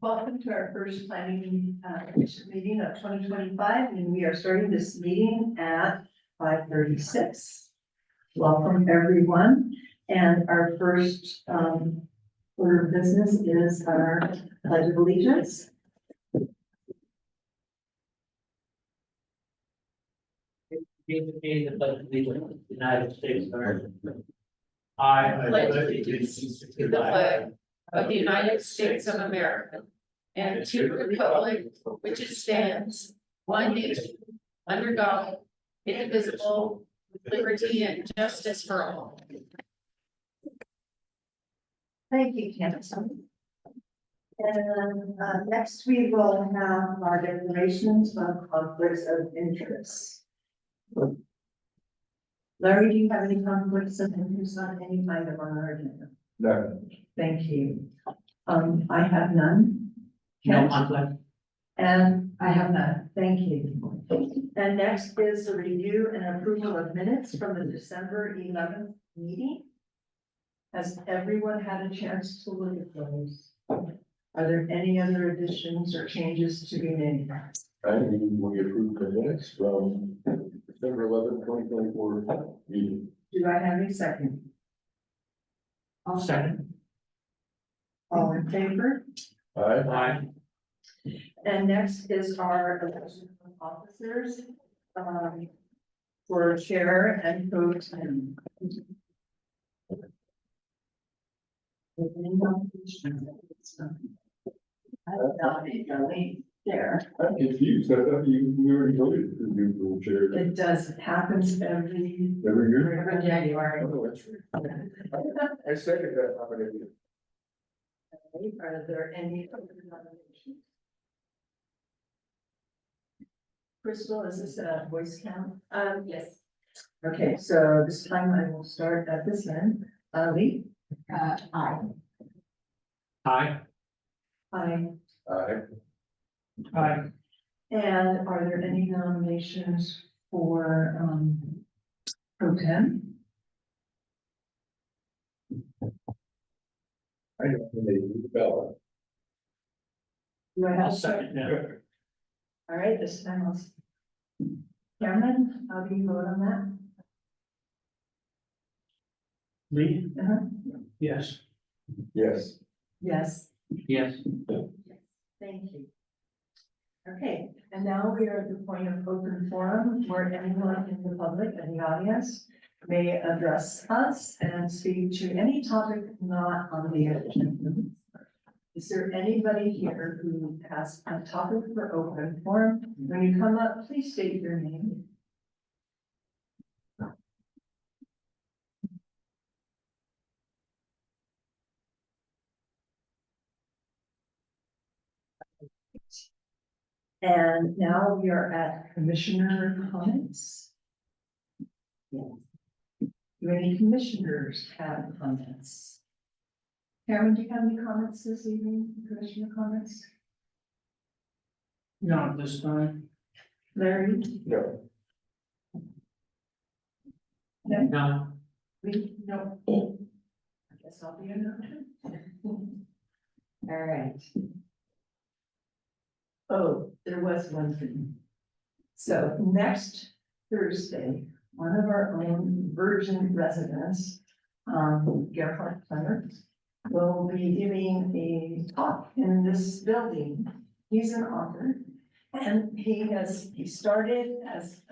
Welcome to our first planning commission meeting of 2025, and we are starting this meeting at 5:36. Welcome, everyone. And our first order of business is our pledge of allegiance. The pledge of allegiance to the United States of America. I pledge allegiance to the flag of the United States of America and to the republic which it stands, one nation, under God, indivisible, with liberty and justice for all. Thank you, Candace. And next we will have our declarations of conflicts of interest. Larry, do you have any conflicts of interest on any item on our agenda? No. Thank you. I have none. No Kent? conflict. And I have none. Thank you. And next is a review and approval of minutes from the December 11th meeting. Has everyone had a chance to look at those? Are there any other additions or changes to be made? I mean, we approved the minutes from December 11th, 2024 meeting. Do I have a second? Second. All in favor? Aye. Aye. And next is our election of officers for chair and pro-tem. I nominate Darlene there. I'm confused. I thought we already voted to do for the chair It does, it happens every every year. January. Oh, that's right. I second that nomination. Are there any other nominations? Crystal, is this a voice count? Yes. Okay, so this time I will start at this end. Lee? Aye. Aye. Aye. Aye. Aye. And are there any nominations for pro tem? I nominated Bella. Do I have I'll a second that. All right, this time I'll. Cameron, how do you vote on that? Lee? Uh-huh. Yes. Yes. Yes. Yes. Thank you. Okay, and now we are at the point of open forum where anyone in the public and the audience may address us and speak to any topic not on the agenda. Is there anybody here who has a topic for open forum? When you come up, please state your name. And now we are at commissioner comments. Do any commissioners have comments? Karen, do you have any comments this evening, commissioner comments? Not this time. Larry? No. No. We, no. I guess I'll be a no. All right. Oh, there was one thing. So next Thursday, one of our own Virgin residents, Gerhard Clemmer, will be giving a talk in this building. He's an author, and he started as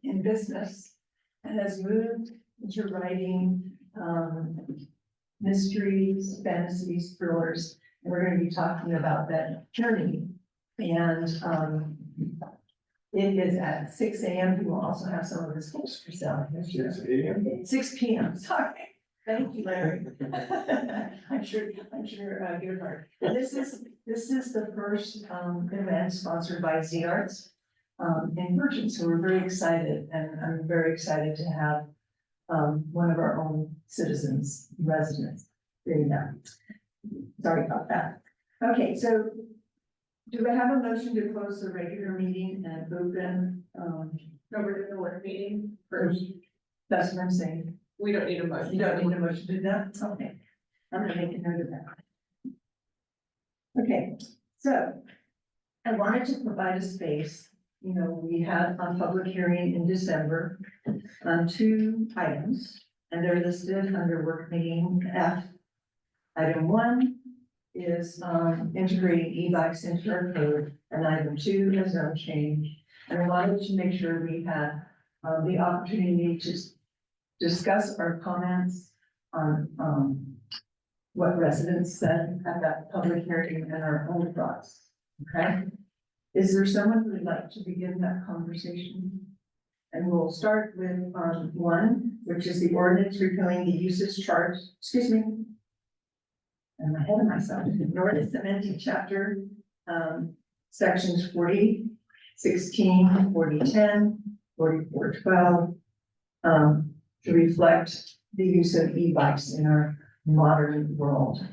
in business and has moved into writing mysteries, fantasies, thrillers. And we're going to be talking about that journey. And it is at 6 a.m. He will also have some of his books for sale. 6 a.m. 6 p.m. Sorry. Thank you, Larry. I'm sure Gerhard. This is the first event sponsored by Z Arts in Virgin. So we're very excited, and I'm very excited to have one of our own citizens, residents, doing that. Sorry about that. Okay, so do we have a motion to close the regular meeting and open? No, we're doing the work meeting first. That's what I'm saying. We don't need a motion. You don't need a motion to do that? Okay. I'm gonna make a note of that. Okay, So I wanted to provide a space, you know, we had a public hearing in December on 2 items, and they're listed under work meeting F. Item 1 is integrating e-bikes into our code, and item 2 has no change. And I wanted to make sure we had the opportunity to discuss our comments on what residents said at that public hearing and our own thoughts. Okay? Is there someone who would like to begin that conversation? And we'll start with 1, which is the ordinance repealing the usage charge, excuse me. I'm ahead of myself. The ordinance amending chapter, sections 40:16, 40:10, 44:12, to reflect the use of e-bikes in our modern world.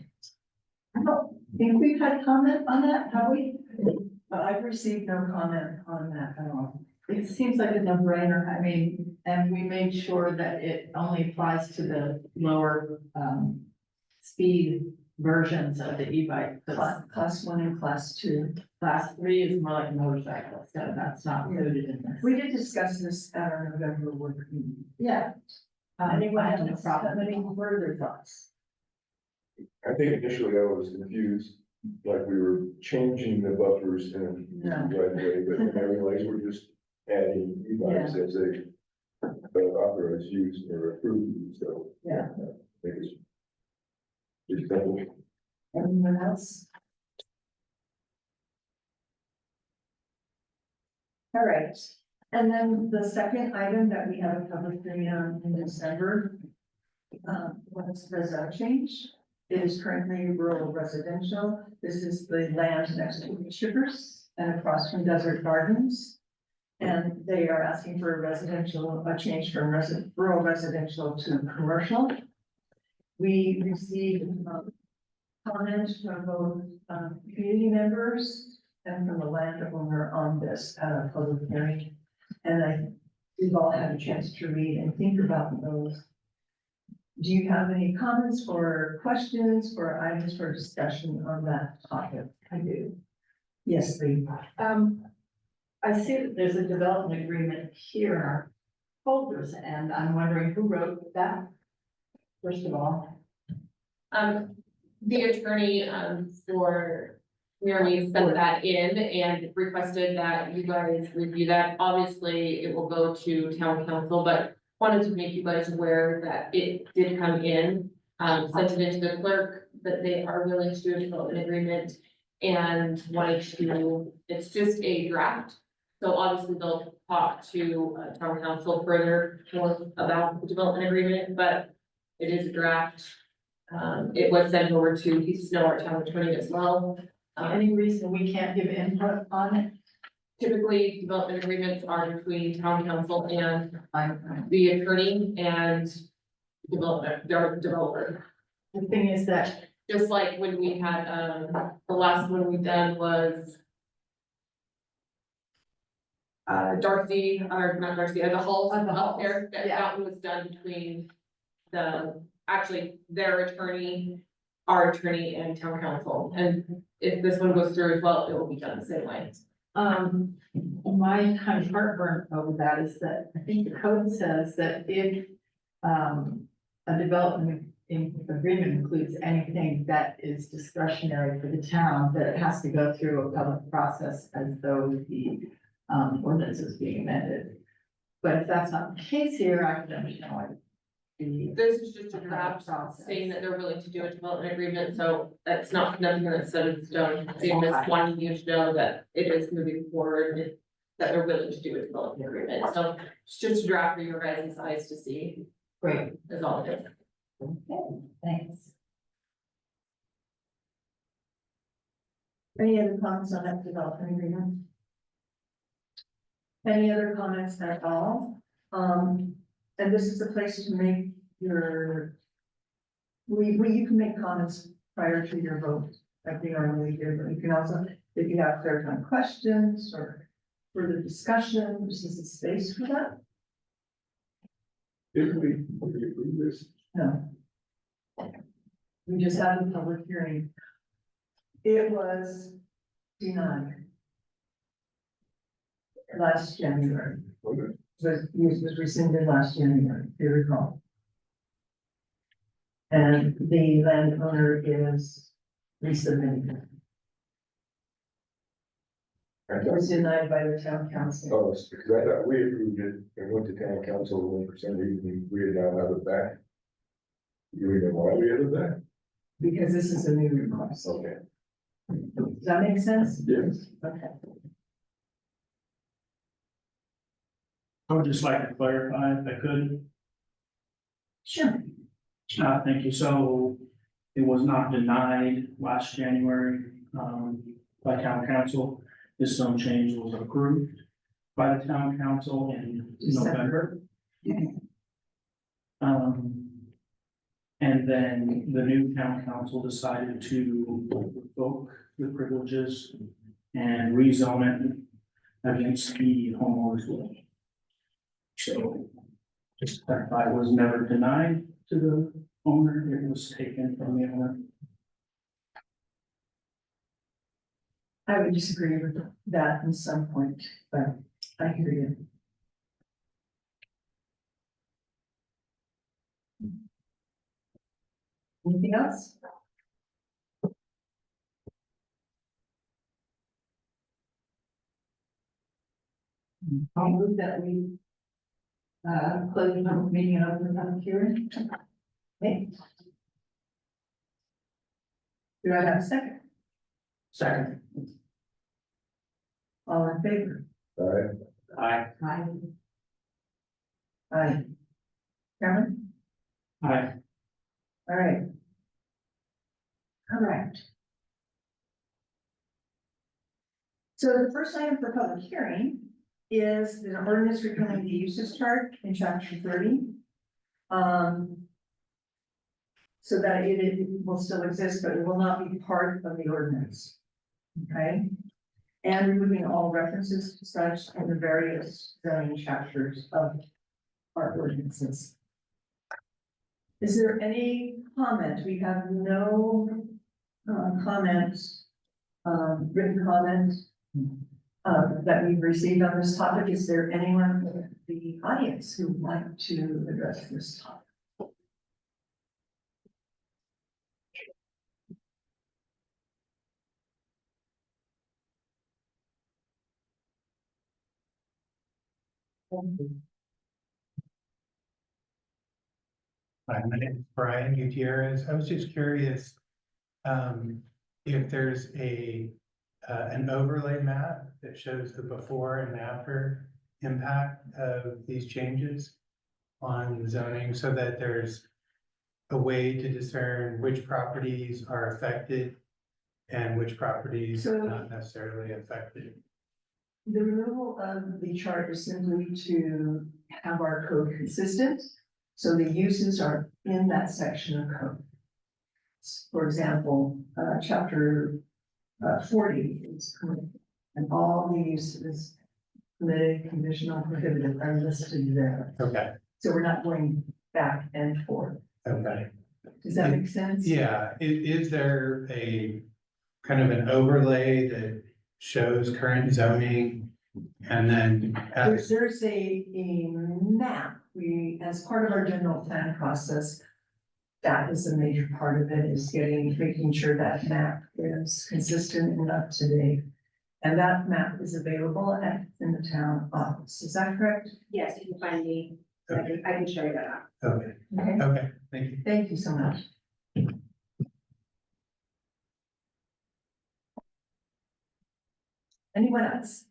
I don't think we've had comment on that, have we? I've received no comment on that at all. It seems like a no-brainer. I mean, and we made sure that it only applies to the lower, speed versions of the e-bike. Class 1 and class 2. Class 3 is more like motorcycles, so that's not included in this. We did discuss this at our November work meeting. Yeah. Anyone I have no else problem. have any further thoughts? I think initially I was confused, like we were changing the buffers in the No. right way, but then I realized we're just adding e-bikes as a authorized use or approved use, so. Yeah. I think it's double. Anyone else? All right, and then the second item that we have a public hearing on in December was the zone change. It is currently rural residential. This is the land next to the Sugars and across from Desert Gardens. And they are asking for a change from rural residential to commercial. We received comments from both community members and from the landowner on this at our public hearing. And we've all had a chance to read and think about those. Do you have any comments or questions or items for discussion on that topic? I do. Yes, Lee. I see that there's a development agreement here in our folders, and I'm wondering who wrote that, first of all. The attorney, for Mary sent that in and requested that you guys review that. Obviously, it will go to town council, but wanted to make you guys aware that it did come in. Sent it into the clerk, that they are willing to do a development agreement and wanted to, it's just a draft. So obviously they'll talk to town council further more about the development agreement, but it is a draft. It was sent over to East Snow, our town attorney as well. Any reason we can't give input on it? Typically, development agreements are between town council and I'm- the attorney and developer. The thing is that, Just like when we had, the last one we done was Darcy, or not Darcy, the Halls The up Halls, there, that yeah. that one was done between actually their attorney, our attorney and town council. And if this one goes through as well, it will be done the same way. my kind of heartburn over that is that I think the code says that if, a development agreement includes anything that is discretionary for the town, that it has to go through a public process as though the, ordinance is being amended. But if that's not the case here, I could understand why the. This is just a draft saying that they're willing to do a development agreement, so that's not, nothing that's set in stone. They just wanting you to know that it is moving forward, and that they're willing to do a development agreement, so it's just a draft for your guys' eyes to see, Great, is all it is. okay, thanks. Any other comments on that development agreement? Any other comments at all? And this is the place to make your. You can make comments prior to your vote, like we normally do, but you can also, if you have clarifying questions or further discussion, this is the space for that. Did we approve this? No. We just had a public hearing. It was denied. Last January, Okay. was rescinded last January, if you recall. And the landowner is resubmitting. I It thought, was denied by the town council. oh, because I thought we approved it and went to town council, and for some reason, we had now have it back. Do we know why we have it back? Because this is a new request. Okay. Does that make sense? Yes. Okay. I would just like to clarify if I could. Sure. Thank you. So it was not denied last January, by town council. This zone change was approved by the town council in November. And then the new town council decided to revoke the privileges and rezone it against the homeowners will. So just to clarify, it was never denied to the owner, it was taken from the owner. I would disagree with that in some point, but I hear you. Anything else? I'll move that we close the public meeting and open the public hearing. Okay. Do I have a second? Second. All in favor? All right, Aye. Aye. Aye. Cameron? Aye. All right. Correct. So the first item for public hearing is the ordinance repealing the uses chart in chapter 30. So that it will still exist, but it will not be part of the ordinance. Okay? And removing all references to such in the various zoning chapters of our ordinances. Is there any comment? We have no comments, written comments that we've received on this topic. Is there anyone in the audience who would like to address this topic? Hi, my name is Brian Gutierrez. I was just curious, if there's an overlay map that shows the before and after impact of these changes on zoning, so that there's a way to discern which properties are affected and which properties are not necessarily affected. The removal of the chart is simply to have our code consistent. So the uses are in that section of code. For example, chapter 40 is permitted, and all the uses permitted, conditional, prohibited are listed there. Okay, So we're not going back and forth. okay. Does that make sense? Yeah, is there a kind of an overlay that shows current zoning? And then There's a map. We, as part of our general plan process, that is a major part of it, is making sure that map is consistent and up to date. And that map is available in the town office. Is that correct? Yes, you can find me, I can show you that out. okay, Okay, okay, thank you. thank you so much. Anyone else?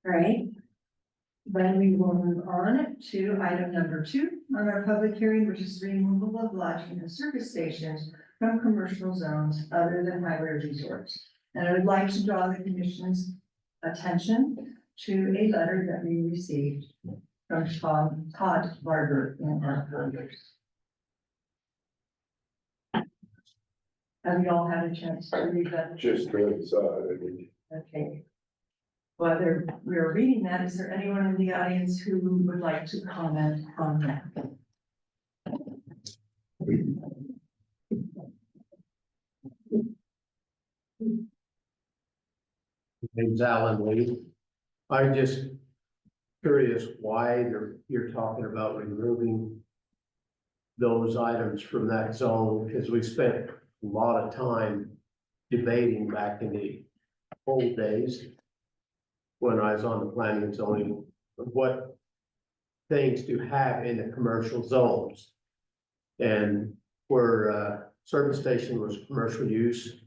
All right. Then we will move on to item number 2 on our public hearing, which is removal of lodging and service stations from commercial zones other than highway resorts. And I would like to draw the commission's attention to a letter that we received from Todd Barber in our folders. Have you all had a chance to read that? just coincide, I mean, Okay. Whether we are reading that, is there anyone in the audience who would like to comment on that? name's Alan Lee. I'm just curious why you're talking about removing those items from that zone, because we spent a lot of time debating back in the old days when I was on the planning and zoning, what things to have in the commercial zones. And where service station was commercial use,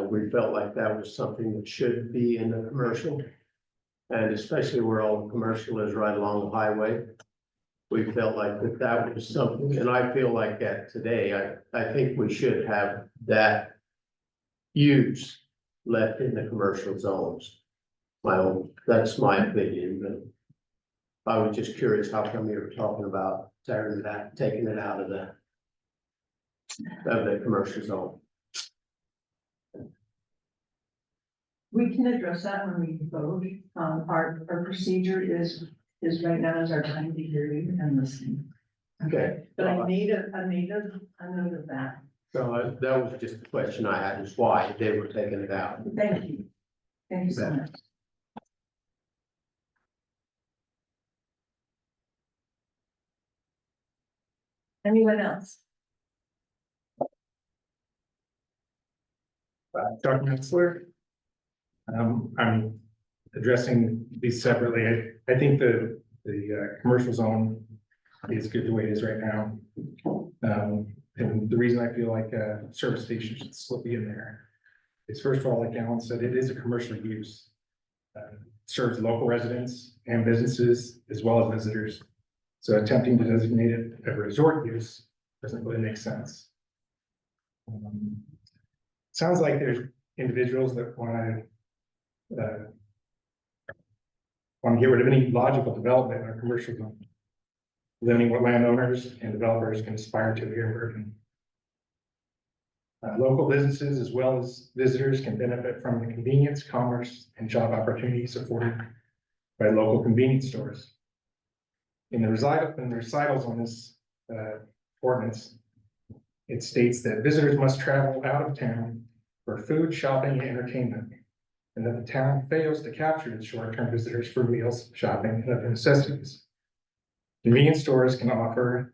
we felt like that was something that should be in the commercial. And especially where all the commercial is right along the highway. We felt like that was something, and I feel like that today, I think we should have that use left in the commercial zones. That's my opinion, but I was just curious how come you were talking about taking it out of the commercial zone. We can address that when we vote. Our procedure is right now is our time to hear you and listen. Okay. But I made a note of that. So that was just the question I had, is why they were taking it out. Thank you. Thank you so much. Anyone else? Dr. Metzler. I'm addressing these separately. I think the commercial zone is good the way it is right now. And the reason I feel like a service station should still be in there is, first of all, like Alan said, it is a commercial use. Serves local residents and businesses as well as visitors. So attempting to designate it a resort use doesn't really make sense. Sounds like there's individuals that want to get rid of any logical development in our commercial zone, limiting what landowners and developers can aspire to here in Bergen. Local businesses as well as visitors can benefit from the convenience, commerce, and job opportunities afforded by local convenience stores. In the recitals on this ordinance, it states that visitors must travel out of town for food, shopping, and entertainment, and that the town fails to capture its short-term visitors for meals, shopping, and other necessities. Convenience stores can offer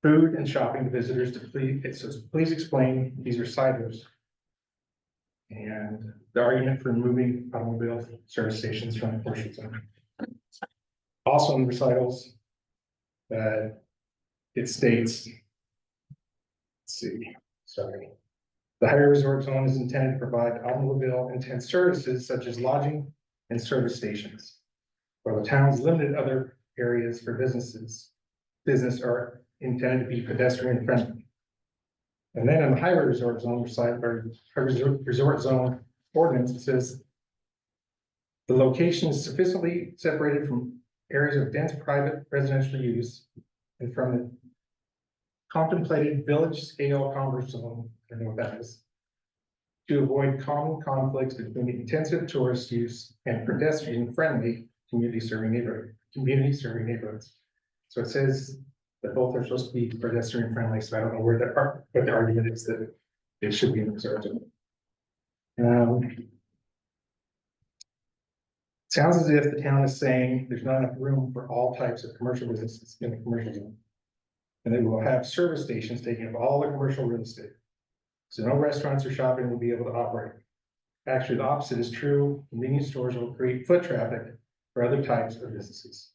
food and shopping to visitors to please explain these recitals and the argument for removing automobile service stations from the commercial zone. Also in the recitals, it states, the higher resort zone is intended to provide automobile intense services such as lodging and service stations, while the town's limited other areas for business are intended to be pedestrian friendly. And then in the highway resort zone resort zone ordinance, it says the location is sufficiently separated from areas of dense private residential use and from the contemplated village scale commerce zone, I don't know what that is, to avoid common conflicts between the intensive tourist use and pedestrian friendly community serving neighborhoods. So it says that both are supposed to be pedestrian friendly, so I don't know what the argument is that it should be in the zone. Sounds as if the town is saying there's not enough room for all types of commercial businesses in the commercial zone. And they will have service stations taking up all the commercial real estate. So no restaurants or shopping will be able to operate. Actually, the opposite is true. Convenience stores will create foot traffic for other types of businesses.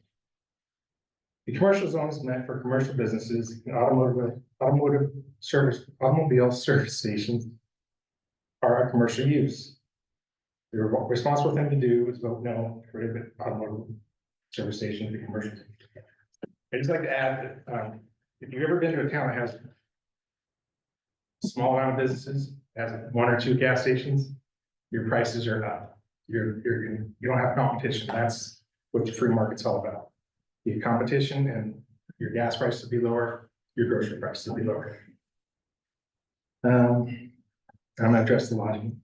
The commercial zone is meant for commercial businesses and automobile service stations are a commercial use. The responsible thing to do is vote no for automotive service station to be commercial. I'd just like to add that if you've ever been to a town that has a small amount of businesses, has 1 or 2 gas stations, your prices are up. You don't have competition. That's what the free market's all about. You have competition and your gas prices will be lower, your grocery prices will be lower. I'm gonna address the lodging.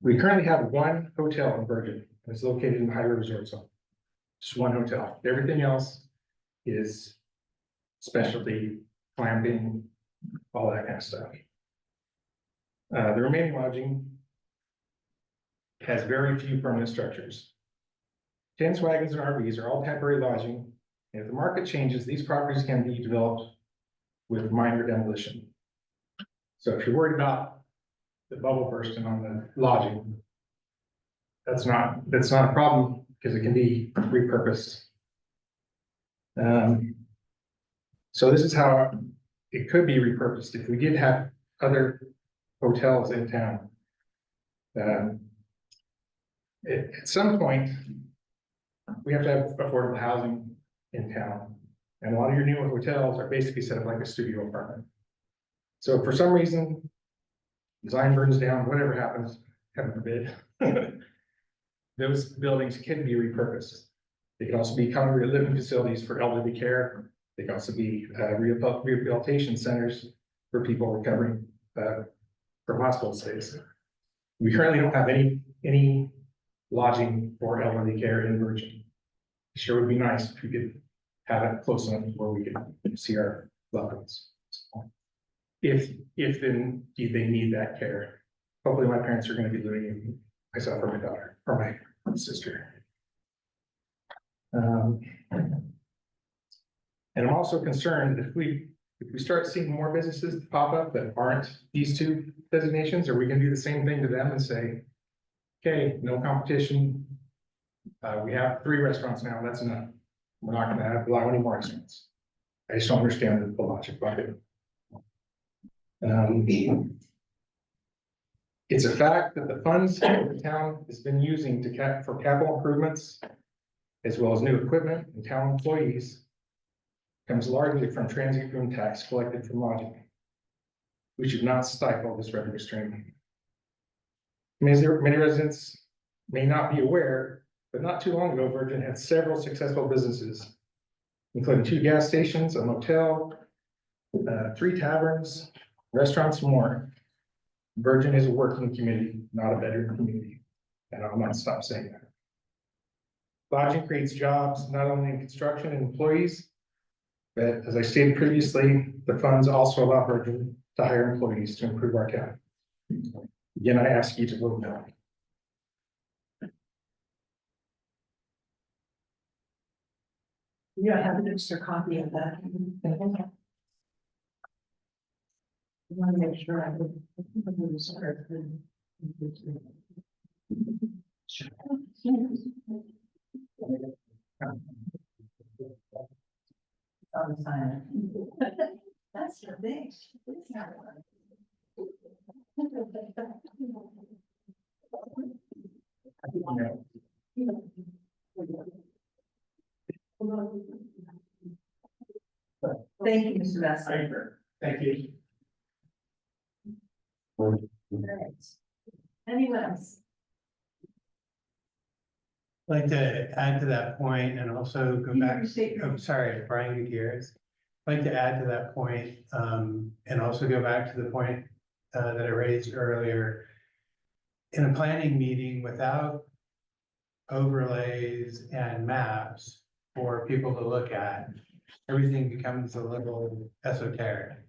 We currently have 1 hotel in Bergen. It's located in the highway resort zone. Just 1 hotel. Everything else is specialty, clamping, all that kind of stuff. The remaining lodging has very few permanent structures. Tents, wagons, and RVs are all temporary lodging. And if the market changes, these properties can be developed with minor demolition. So if you're worried about the bubble bursting on the lodging, that's not a problem because it can be repurposed. So this is how it could be repurposed if we did have other hotels in town. At some point, we have to have affordable housing in town. And a lot of your newer hotels are basically set up like a studio apartment. So if for some reason, design burns down, whatever happens, heaven forbid, those buildings can be repurposed. They can also be common living facilities for elderly care. They can also be rehabilitation centers for people recovering from hospital stays. We currently don't have any lodging for elderly care in Virgin. Sure would be nice if we could have it close enough where we could see our loved ones. If then they need that care. Hopefully my parents are going to be living in myself or my daughter or my sister. And I'm also concerned if we start seeing more businesses pop up that aren't these two designations, are we gonna do the same thing to them and say, okay, no competition. We have 3 restaurants now, that's enough. We're not gonna allow any more restaurants. I just don't understand the logic behind it. It's a fact that the funds the town has been using for capital improvements, as well as new equipment and town employees, comes largely from transient room tax collected from lodging. We should not stifle this revenue stream. Many residents may not be aware, but not too long ago, Virgin had several successful businesses, including 2 gas stations, a motel, 3 taverns, restaurants, and more. Virgin is a working community, not a bedroom community, and I'll not stop saying that. Lodging creates jobs, not only in construction and employees, but as I stated previously, the funds also allow Virgin to hire employees to improve our county. Again, I ask you to vote no. Yeah, I have an extra copy of that. I want to make sure I would. On the sign. That's the thing. It's not one. Thank you, Mr. Bassett. Thank you. All right. Anyone else? I'd like to add to that point and also go back, State your- I'm sorry, Brian Gutierrez. I'd like to add to that point, and also go back to the point that I raised earlier. In a planning meeting without overlays and maps for people to look at, everything becomes a little esoteric.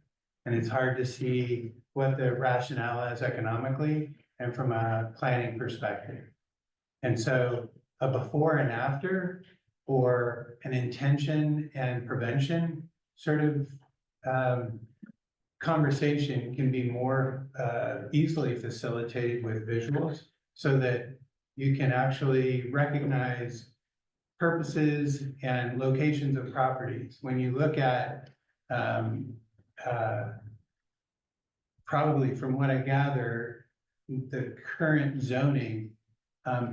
And it's hard to see what the rationale is economically and from a planning perspective. And so a before and after, or an intention and prevention sort of conversation can be more easily facilitated with visuals so that you can actually recognize purposes and locations of properties. When you look at probably from what I gather, the current zoning,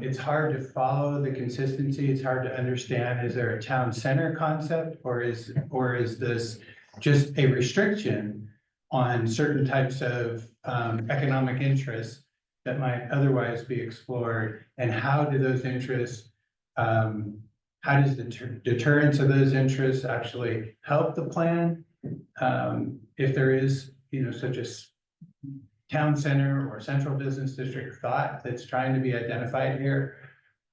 it's hard to follow the consistency. It's hard to understand. Is there a town center concept, or is this just a restriction on certain types of economic interests that might otherwise be explored? And how do those interests, how does the deterrence of those interests actually help the plan? If there is, such a town center or central business district thought that's trying to be identified here.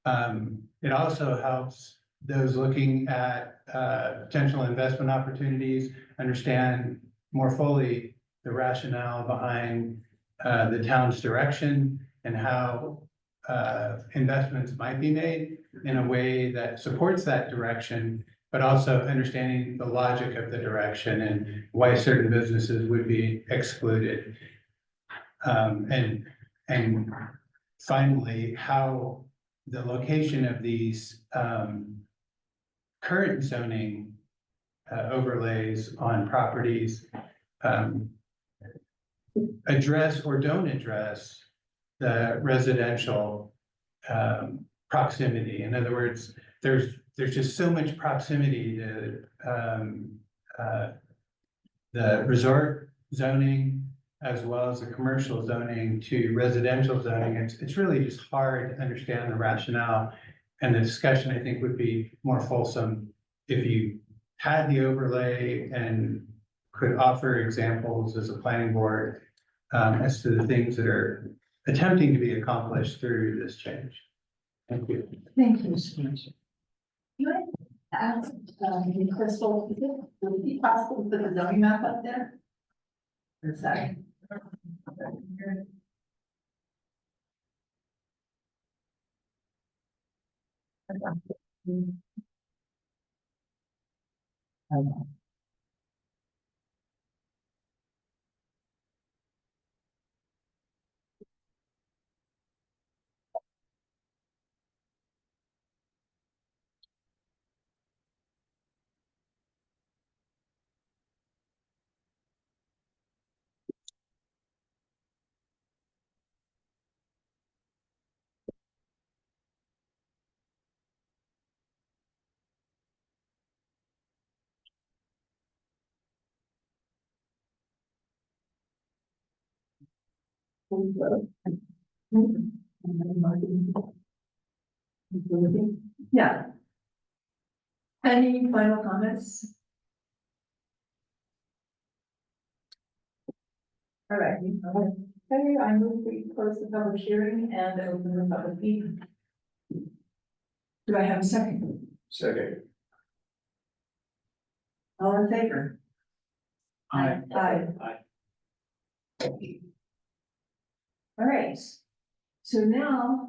It also helps those looking at potential investment opportunities understand more fully the rationale behind the town's direction and how investments might be made in a way that supports that direction, but also understanding the logic of the direction and why certain businesses would be excluded. And finally, how the location of these current zoning overlays on properties address or don't address the residential proximity. In other words, there's just so much proximity to the resort zoning as well as the commercial zoning to residential zoning. It's really just hard to understand the rationale, and the discussion, I think, would be more fulsome if you had the overlay and could offer examples as a planning board as to the things that are attempting to be accomplished through this change. Thank you. Thank you, Mr. Manager. Can I ask, Crystal, would it be possible to put the zoning map up there? Or is that? Yeah. Any final comments? All right. Okay, I move we close the public hearing and open the public meeting. Do I have a second? Second. All in favor? Aye. Aye. All right. So now,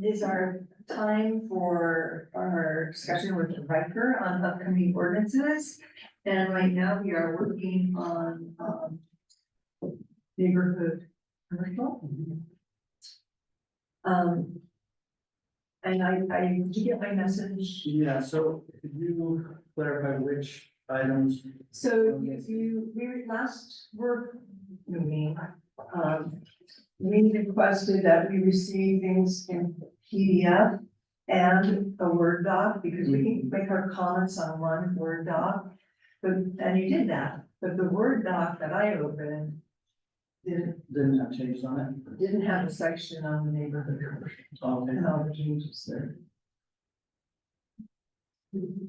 is our time for our discussion with Riker on upcoming ordinances. And right now we are working on, neighborhood commercial. And I, did you get my message? Yeah, so could you clarify which items? So we last work meeting, we requested that we receive things in PDF and a Word doc, because we can make our comments on one Word doc. But, and you did that, but the Word doc that I opened Didn't have changes on it? didn't have a section on the neighborhood commercial Okay. and all the changes there.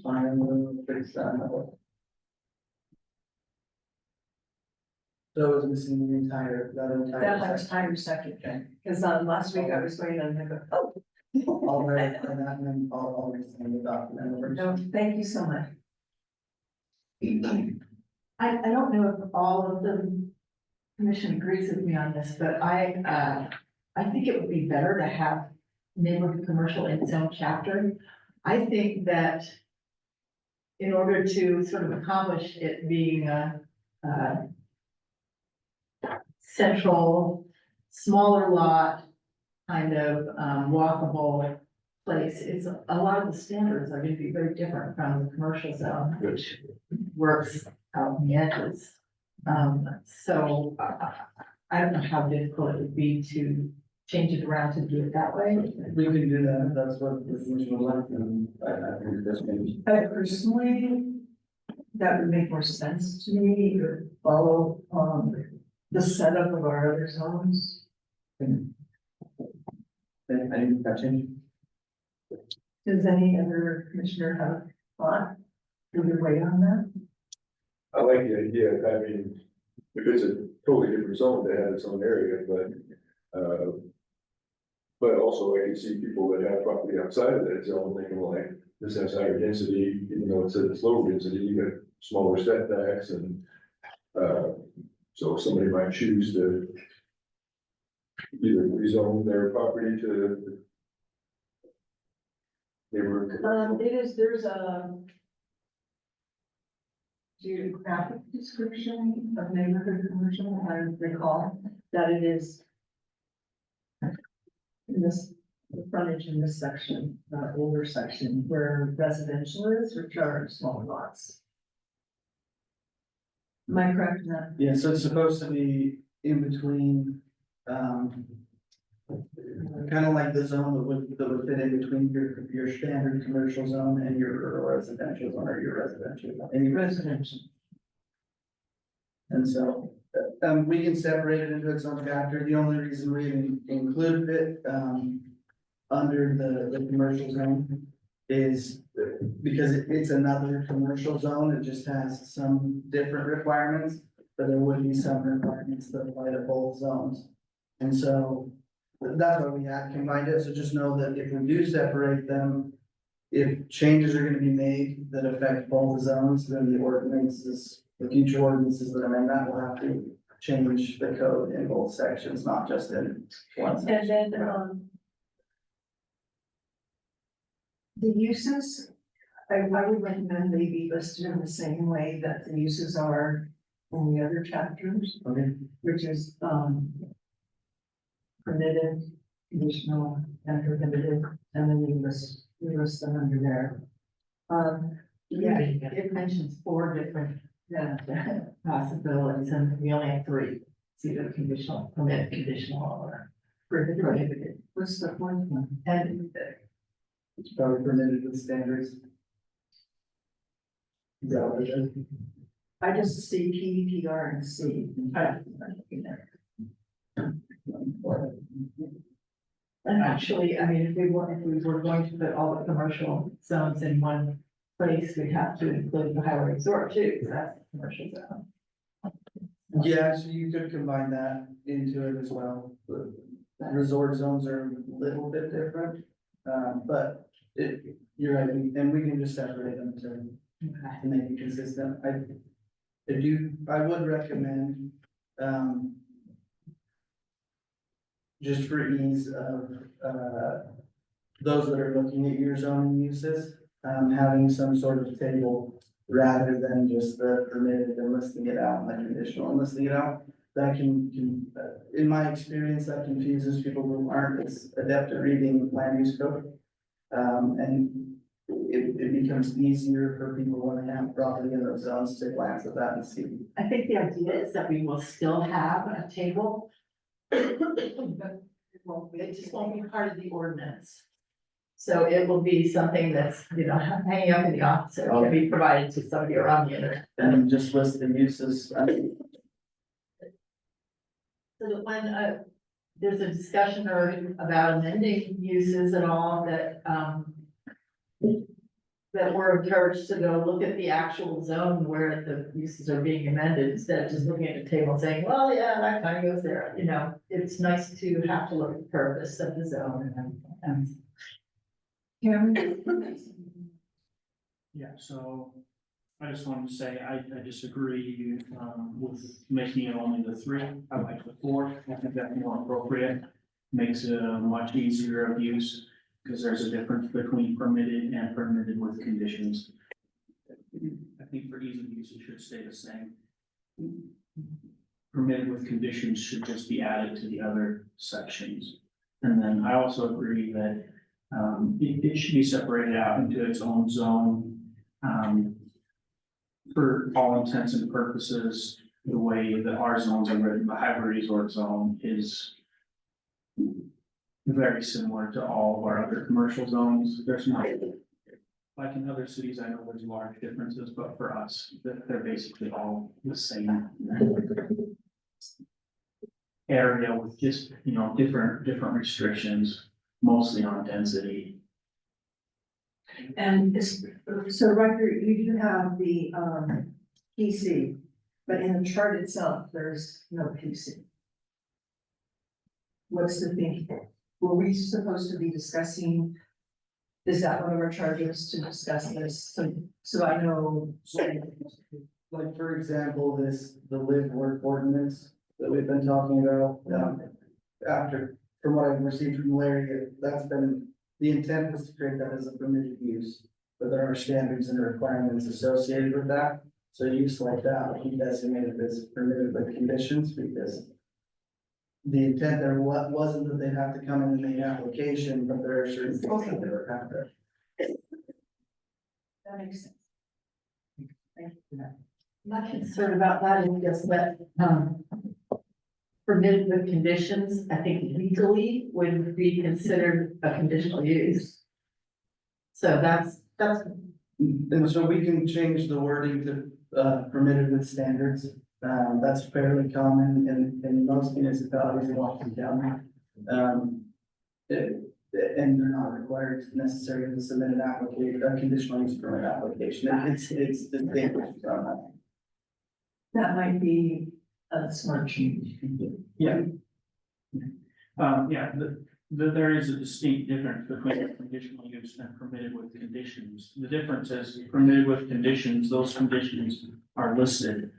Fine, we'll fix that. So I was missing the entire, that That entire. entire second thing, because last week I was going on and I go, oh. I'll write for that and then I'll resend the document over. No, thank you so much. I don't know if all of the commission agrees with me on this, but I think it would be better to have neighborhood commercial in its own chapter. I think that in order to sort of accomplish it being a central, smaller lot, kind of walkable place, it's a lot of the standards are going to be very different from the commercial zone, which works out on the edges. So I don't know how difficult it would be to change it around to do it that way. We can do that, if that's what the commission would like, and I think that's maybe. Personally, that would make more sense to me to follow, the setup of our other zones. I didn't catch any. Does any other commissioner have thought, either way on that? I like the idea of having, if it's a totally different zone, they have its own area, but also I can see people that have property outside of that zone thinking, well, like, this has higher density, even though it says it's lower density, you got smaller setbacks and, so somebody might choose to either rezone their property to neighborhood. there's a geographic description of neighborhood commercial, I recall that it is in this, the frontage in this section, the older section where residential is, which are small lots. Am I correct in that? Yeah, so it's supposed to be in between, kind of like the zone that would fit in between your standard commercial zone and your rural residential zone or your residential. zone. And Residential. And so, we can separate it into its own chapter. The only reason we included it, under the commercial zone is because it's another commercial zone. It just has some different requirements, but there would be some requirements that apply to both zones. And so that's why we had combined it. So just know that if we do separate them, if changes are gonna be made that affect both zones, then the ordinances, the future ordinances that amend that will have to change the code in both sections, not just in one section. And then, the uses, I would recommend they be listed in the same way that the uses are in the other chapters, Okay. which is, permitted, conditional, and prohibited, and then you list them under there. Yeah, it mentions 4 different possibilities, and we only have 3. It's either conditional, permitted, conditional, or prohibited. What's the fourth one? And It's probably permitted with standards. Is that what it is? I just see P, PR, and C. And actually, I mean, if we were going to put all the commercial zones in one place, we'd have to include the highway resort too, because that's a commercial zone. Yeah, so you could combine that into it as well. The resort zones are a little bit different, but you're right, and we can just separate them to make it consistent. I would recommend, just for ease of, those that are looking at your zoning uses, having some sort of table rather than just the permitted and listing it out and the conditional and listing it out. That can, in my experience, that confuses people who aren't as adept at reading land use code. And it becomes easier for people when they have property in those zones to glance at that and see. I think the idea is that we will still have a table. But it just won't be part of the ordinance. So it will be something that's, hanging up in the office, or can be provided to somebody around the internet. And just list the uses. So that when, there's a discussion or about amending uses and all that, that we're encouraged to go look at the actual zone where the uses are being amended, instead of just looking at the table and saying, well, yeah, that kind of goes there, it's nice to have to look at the purpose of the zone and. Yeah, so I just wanted to say, I disagree, with making it only the 3. I like the 4. I think that's more appropriate. Makes it a much easier of use, because there's a difference between permitted and permitted with conditions. I think for ease of use, it should stay the same. Permitted with conditions should just be added to the other sections. And then I also agree that it should be separated out into its own zone. For all intents and purposes, the way that our zones are written, the highway resort zone is very similar to all of our other commercial zones. There's not, like in other cities, I know there's large differences, but for us, they're basically all the same area with just, different restrictions, mostly on density. And so Riker, you do have the, PC, but in the chart itself, there's no PC. What's the thinking? Were we supposed to be discussing, is that one of our charges to discuss this? So I know. Like, for example, the live work ordinance that we've been talking about, from what I've received from Larry, that's been, the intent was to create that as a permitted use. But there are standards and requirements associated with that, so use like that, he designated as permitted with conditions, because the intent there wasn't that they'd have to come in and make an application, but there are certain things that they would have to. That makes sense. Thank you for that. My concern about that is just that, permitted with conditions, I think legally would be considered a conditional use. So that's, And so we can change the wording to, permitted with standards. That's fairly common in most municipalities in Washington County. And they're not required necessarily to submit an application, a conditional use permit application. It's distinguished from that. That might be a smart change. Yeah. There is a distinct difference between conditional use and permitted with conditions. The difference is permitted with conditions, those conditions are listed.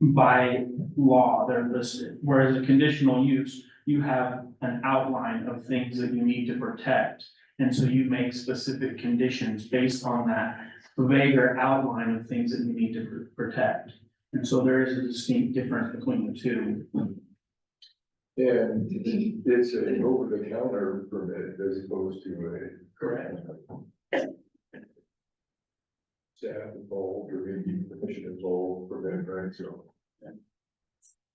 By law, they're listed, whereas a conditional use, you have an outline of things that you need to protect. And so you make specific conditions based on that vaguer outline of things that you need to protect. And so there is a distinct difference between the two. And it's an over-the-counter permit as opposed to a. Correct. Staff involved or maybe commission involved permit, right, so.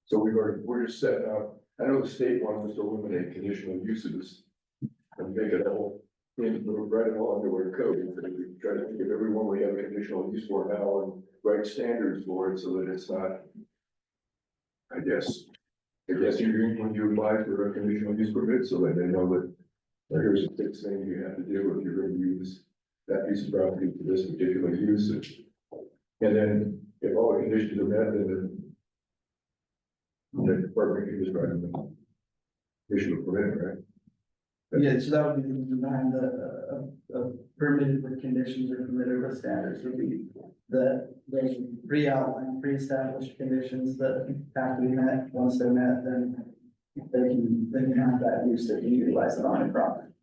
So we're just setting up, I know the state wants us to eliminate conditional uses and make it all, right it all under our code, and we try to think of everyone we have a conditional use for now and write standards for it so that it's not. I guess you're when you apply for a conditional use permit, so that they know that here's the 6 things you have to do if you're going to use that piece of property for this particular use. And then if all the conditions are met, then the department can just write them issue a permit, right? Yeah, so that would be the behind the permitted with conditions or permitted with standards would be those pre-outlined, pre-established conditions that have to be met. Once they're met, then they can have that use that can utilize it on a property.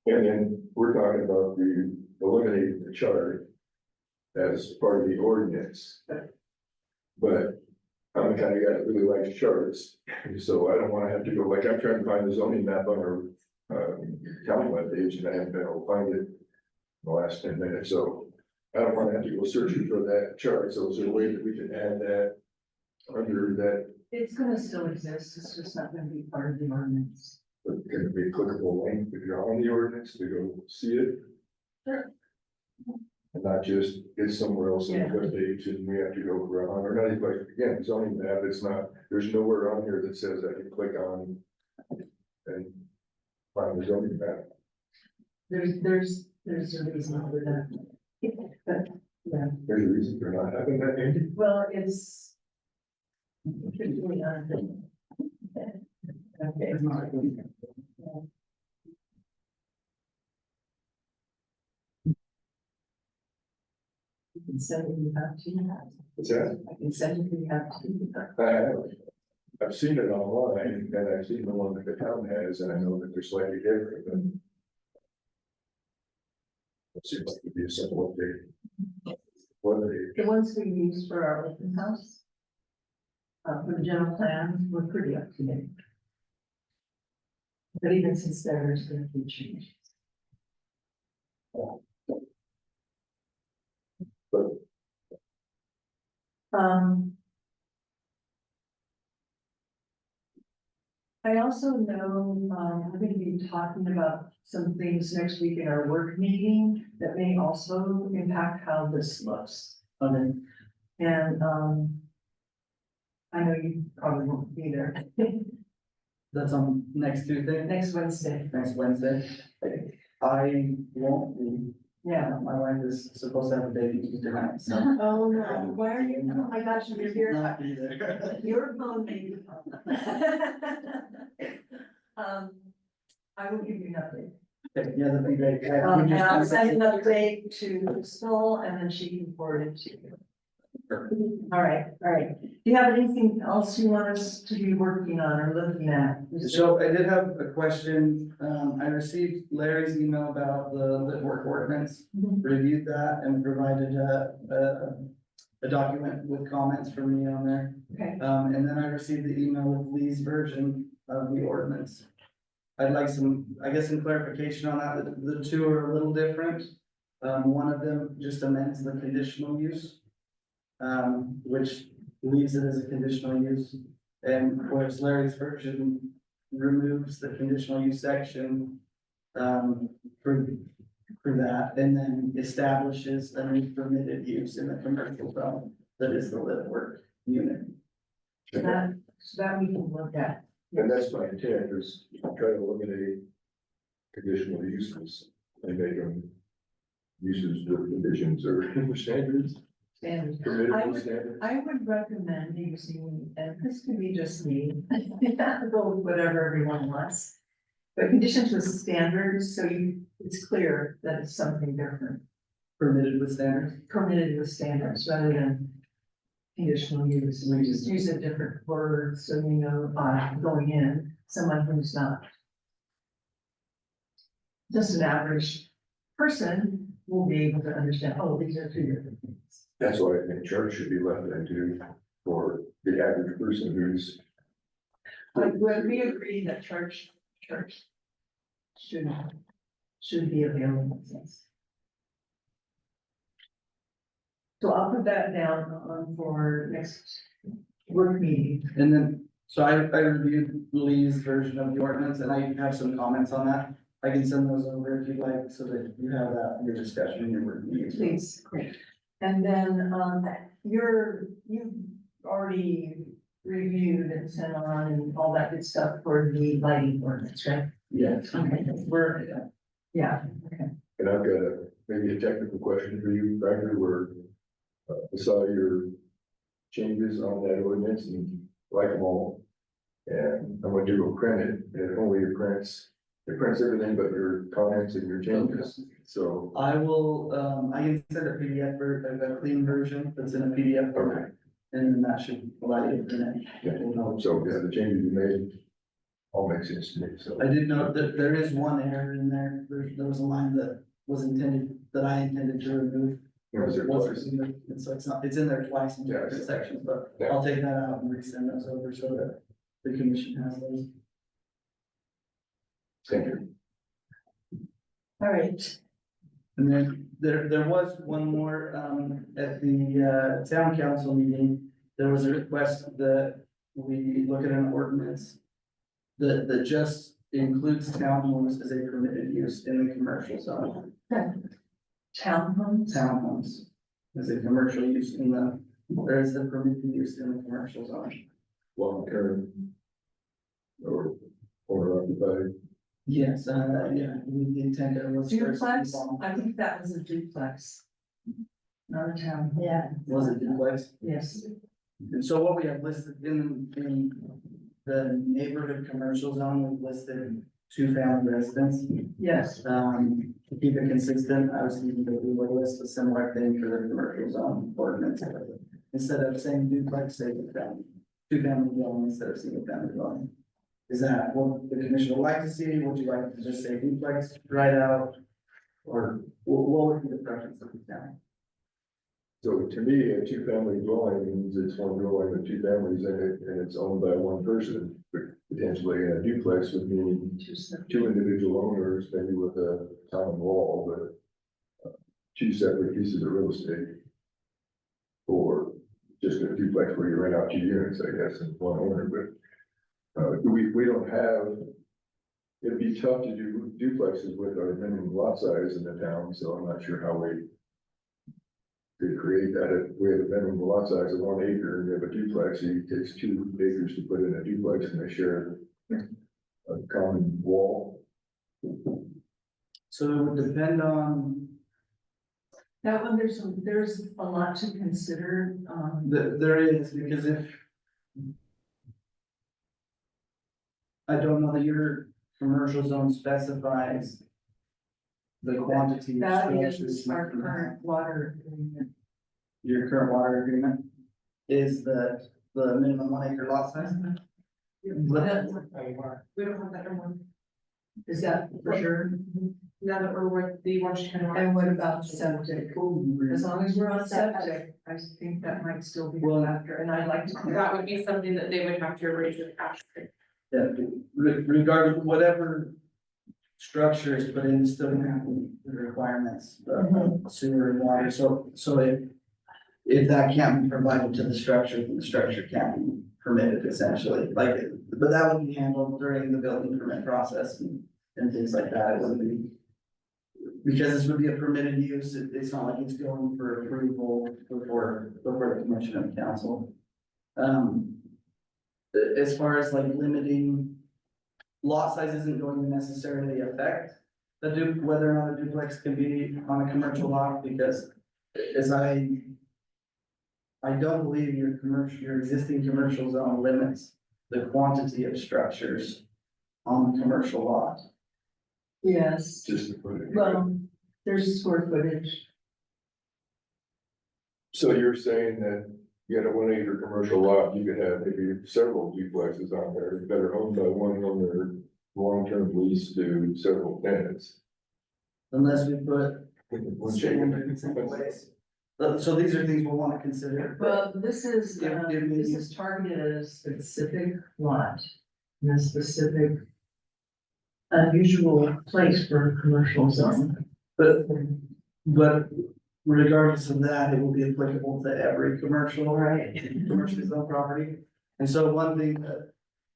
And then we're talking about eliminating the chart as part of the ordinance. But I'm the kind of guy that really likes charts, so I don't wanna have to go, like, I'm trying to find the zoning map on our, county webpage, and I haven't been able to find it in the last 10 minutes, so I don't wanna have to go searching for that chart, so is there a way that we can add that under that, It's gonna still exist, it's just not gonna be part of the ordinance. can it be a clickable link if you're on the ordinance to go see it? Sure. And not just, it's somewhere else on the webpage and we have to go around, or not even, like, again, zoning map, it's not, there's nowhere on here that says I can click on and find the zoning map. There's a reason for that. But, yeah, There's a reason for not having that, Andy. well, it's. Particularly on okay. You can send it, you have to. What's that? I can send it, you have to. I've seen it online and I've seen the one that the town has, and I know that they're slightly different, but. It seems like it'd be a simple update. The ones we use for our open house. For the general plan, we're pretty up to date. But even since there's gonna be changes. I also know, we're gonna be talking about some things next week in our work meeting that may also impact how this looks. And, I know you probably won't be there. That's on next Tuesday, Next Wednesday. next Wednesday. I won't be, Yeah. my wife is supposed to have a baby Tuesday night, so. Oh, no, why are you, oh my gosh, you're here. Not be there. Your phone may be. I will give you an update. Yeah, that'd be great. And I'll send an update to Crystal and then she can forward it to you. All right. Do you have anything else you want us to be working on or looking at? So I did have a question. I received Larry's email about the lit work ordinance, reviewed that and provided a document with comments from me on there. Okay. And then I received the email with Lee's version of the ordinance. I'd like some clarification on that. The two are a little different. One of them just amends the conditional use, which leaves it as a conditional use. And whereas Larry's version removes the conditional use section, for that, and then establishes a new permitted use in the commercial zone that is the lit work unit. So that we can look at. And that's my intent, is try to eliminate conditional uses and make them uses with conditions or standards, Standards. permitted I with would- standards. I would recommend using, and this could be just me, not go with whatever everyone wants. But conditions with standards, so it's clear that it's something different, Permitted with standards. permitted with standards rather than conditional use. We just use a different word, so you know, going in, someone who's not just an average person will be able to understand, oh, these are two different things. That's why I think church should be left into for the average person who's. Like, when we agree that church should be available, yes. So I'll put that down on for next work meeting. And then, so I reviewed Lee's version of the ordinance and I have some comments on that. I can send those over if you'd like, so that you have that in your discussion in your work meetings. Please, great. And then, you've already reviewed and sent on and all that good stuff for the lighting ordinance, right? Yes. Okay, yeah, okay. And I've got maybe a technical question for you, Roger, where I saw your changes on that ordinance and like them all. And I went to go print it, and it only prints everything but your comments and your changes. So, I will, I can send a PDF a clean version that's in a PDF format. And then that should allow you to print it. so yeah, the changes you made all make sense to me, so. I did note that there is one error in there. There was a line that was intended, that I intended to remove. Was there Wasn't twice? in there, and so it's in there twice in different sections, but I'll take that out and resend those over so that the commission has those. Thank you. All right. And then there was one more, at the, town council meeting, there was a request that we look at an ordinance that just includes townhomes as a permitted use in the commercial zone. Townhomes? Townhomes as a commercial use in the, there is a permitted use in the commercial zone. Long term. Or occupied. Yes, yeah, the intent there was. for it to be Duplex? long. I think that was a duplex. Not a town. Yeah. Was it duplex? Yes. And so what we have listed in the neighborhood commercial zone, we've listed 2-family residence. Yes. To keep it consistent, I was thinking that we would list a similar thing for the commercial zone ordinance. Instead of saying duplex, say 2-family dwelling instead of single family dwelling. Is that what the commission would like to see? Would you like to just say duplex right out? Or what would be the preference of the town? So to me, a 2-family dwelling means it's one dwelling with 2 families in it, and it's owned by one person. But potentially a duplex would mean 2 individual owners, maybe with a common wall, but 2 separate pieces of real estate. Or just a duplex where you rent out 2 units, I guess, and one owner, but we don't have, it'd be tough to do duplexes with our minimum lot size in the town, so I'm not sure how we could create that. If we have a minimum lot size of 1 acre and we have a duplex, it takes 2 acres to put in a duplex and they share a common wall. So it would depend on, That one, there's a lot to consider, there is, because if I don't know that your commercial zone specifies the quantity. of that storage is that you our can have. current water agreement. your current water agreement is that the minimum 1 acre lot size. We don't have that anymore. Is that for sure? Now that we're with the Washington. And what about septic? As long as we're on septic, I think that might still be a Well- factor, and I'd like to. That would be something that they would have to arrange with Ashley. Yeah, regardless, whatever structure is put in, it's still gonna have the requirements of sewer and water, so if that can't be provided to the structure, then the structure can't be permitted essentially, like, but that would be handled during the building permit process and things like that, it wouldn't be. Because this would be a permitted use, it's not like it's going for approval before the commission of council. As far as like limiting, lot size isn't going to necessarily affect whether or not a duplex can be on a commercial lot, because as I don't believe your existing commercial zone limits the quantity of structures on the commercial lot. Yes, Just to put it. well, there's square footage. So you're saying that you had a 1 acre commercial lot, you could have maybe several duplexes on there that are owned by one owner, long-term lease to several tenants. Unless we put One standards in place. So these are things we'll want to consider. Well, this is, this is targeted at a specific lot, in a specific unusual place for a commercial zone. But regardless of that, it will be applicable to every commercially zoned property. And so one thing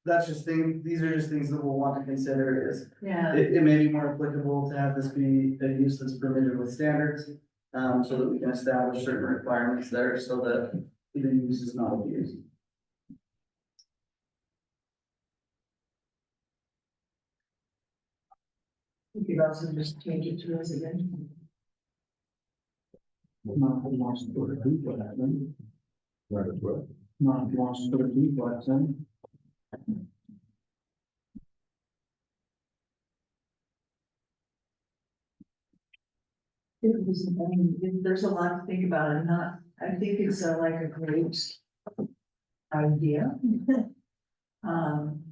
these are just things that we'll want to consider is, Yeah, it may be more applicable to have this be a use that's permitted with standards. So that we can establish certain requirements there so that the use is not abused. you could also just change it to residential. Not if he wants to put a duplex in, Right, as well. not if he wants to put a duplex in. There's a lot to think about, and I think it's like a great idea. I'm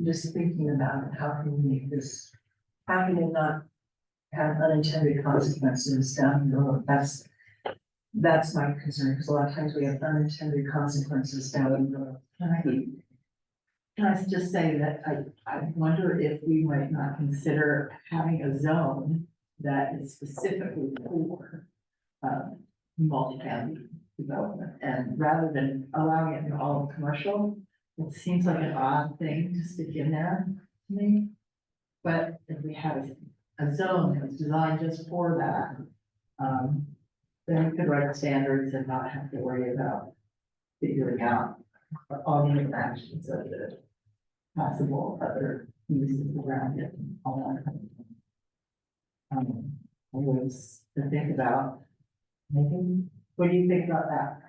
just thinking about it, how can we make this, how can it not have unintended consequences down the road? That's my concern, because a lot of times we have unintended consequences down the road. Can I just say that I wonder if we might not consider having a zone that is specifically for multifamily development, and rather than allowing it in all of commercial, it seems like an odd thing to stick in there to me. But if we have a zone that's designed just for that, then we could write standards and not have to worry about figuring out all the interactions of the possible other uses around it and all that kind of thing. Always to think about. Maybe, what do you think about that?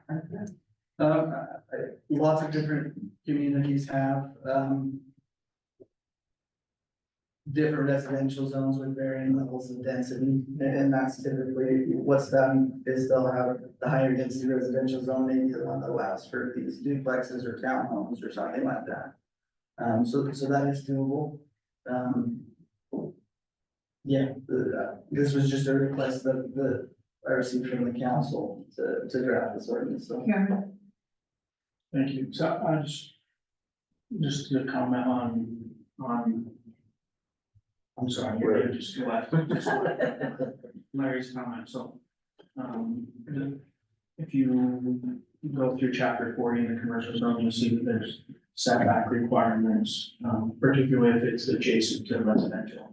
Lots of different communities have, different residential zones with varying levels of density, and that's typically what's done is they'll have the higher density residential zone, maybe the one that allows for these duplexes or townhomes or something like that. So that is doable. This was just a request that I received from the council to draft this ordinance, so. Thank you. So I just to comment on, I'm sorry, Larry just left. Larry's comment, so, if you go through chapter 40 in the commercial zone, you'll see that there's setback requirements, particularly if it's adjacent to residential.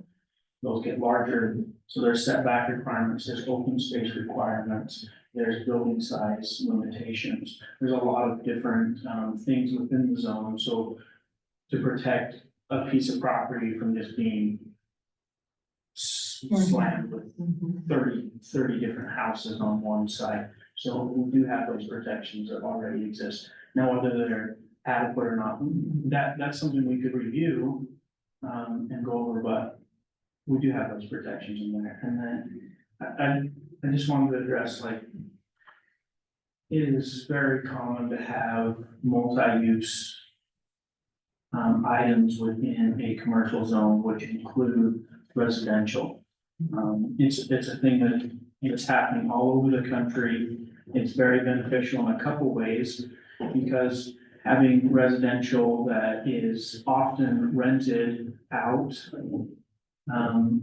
Those get larger, so there's setback requirements, there's open space requirements, there's building size limitations. There's a lot of different, things within the zone, so to protect a piece of property from just being slammed with 30 different houses on one side. So we do have those protections that already exist. Now, whether they're adequate or not, that's something we could review, and go over, but we do have those protections in there. And then I just wanted to address like. It is very common to have multi-use. Items within a commercial zone, which include residential. It's a thing that it's happening all over the country. It's very beneficial in a couple ways, because having residential that is often rented out.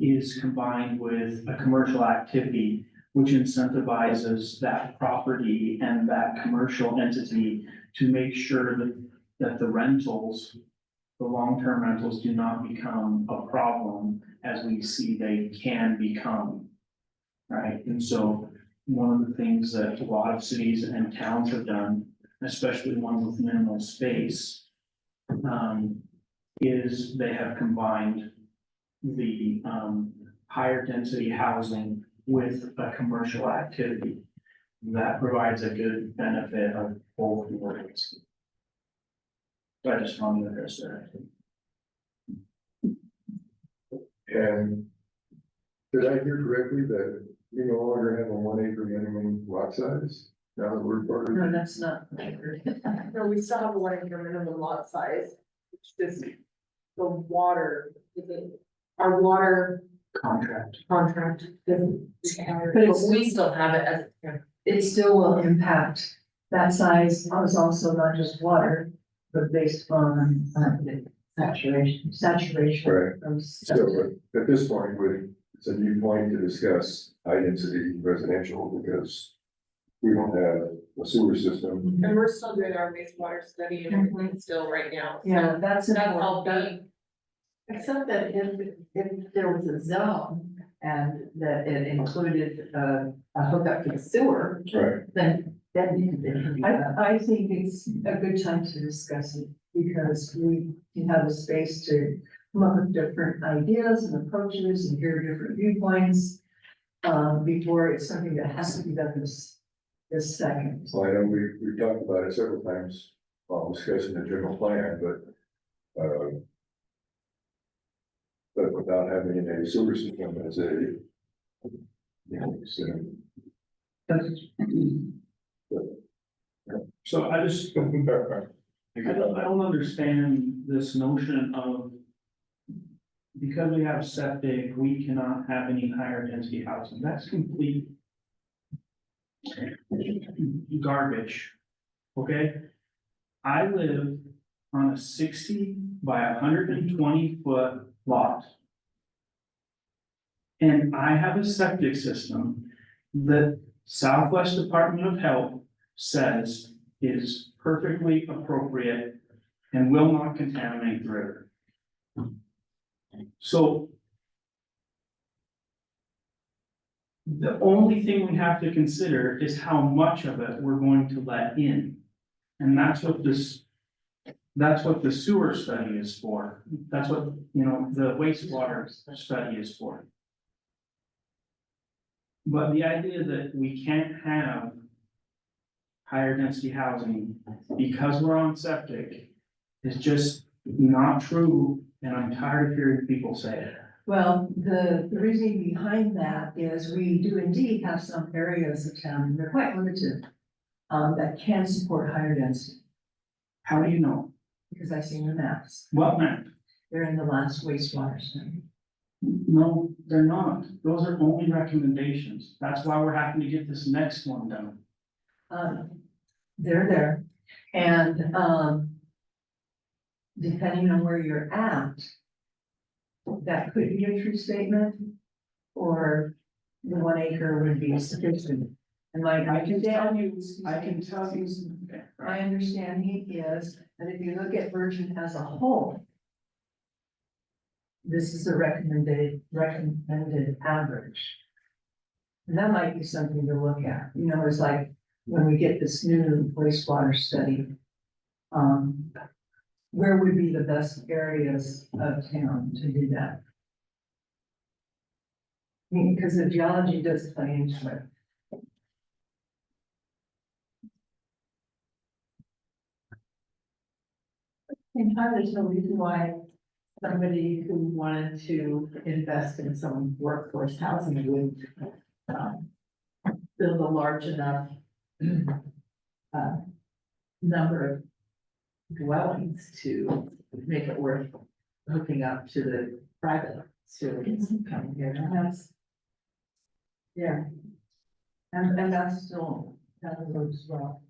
Is combined with a commercial activity, which incentivizes that property and that commercial entity to make sure that the rentals. The long-term rentals do not become a problem as we see they can become. Right, and so one of the things that a lot of cities and towns have done, especially one with minimal space. Is they have combined the higher density housing with a commercial activity. That provides a good benefit of both worlds. I just wanted to address that. And did I hear correctly that we no longer have a 1 acre minimum lot size? Now that we're part of. No, that's not. No, we still have a 1 acre minimum lot size, which is the water, our water Contract. contract doesn't. But it's we still have it as. It still will impact, that size is also not just water, but based on saturation. Right. From So, but at this point, it's a new point to discuss high density residential because we don't have a sewer system. And we're still doing our wastewater study and everything still right now. So Yeah, that's all important. Except that if there was a zone and that it included a hookup to the sewer, Right. then you could. I think it's a good time to discuss it because we can have a space to come up with different ideas and approaches and hear different viewpoints. Before it's something that has to be done this second. So I know we've talked about it several times while discussing the general plan, but without having a sewer system as a, So I just, I don't understand this notion of. Because we have septic, we cannot have any higher density housing, that's complete. Garbage, okay? I live on a 60 by 120 foot lot. And I have a septic system that Southwest Department of Health says is perfectly appropriate and will not contaminate the river. So the only thing we have to consider is how much of it we're going to let in. And that's what the sewer study is for. That's what, the wastewater study is for. But the idea that we can't have higher density housing because we're on septic is just not true, and I'm tired of hearing people say it. Well, the reasoning behind that is we do indeed have some areas of town, and they're quite limited, that can support higher density, How do you know? because I've seen the maps. What map? They're in the last wastewater study. No, they're not. Those are only recommendations. That's why we're having to get this next one done. They're there, and, depending on where you're at, that could be a true statement, or the 1 acre would be sufficient. And I can tell you. Okay. My understanding is that if you look at Virgin as a whole, this is the recommended average. And that might be something to look at, it's like when we get this new wastewater study. Where would be the best areas of town to do that? I mean, because the geology does play into it. In time, there's no reason why somebody who wanted to invest in some workforce housing would large enough number of dwellings to make it worth hooking up to the private sewers coming here. And that's, Yeah. And that's still, that as well.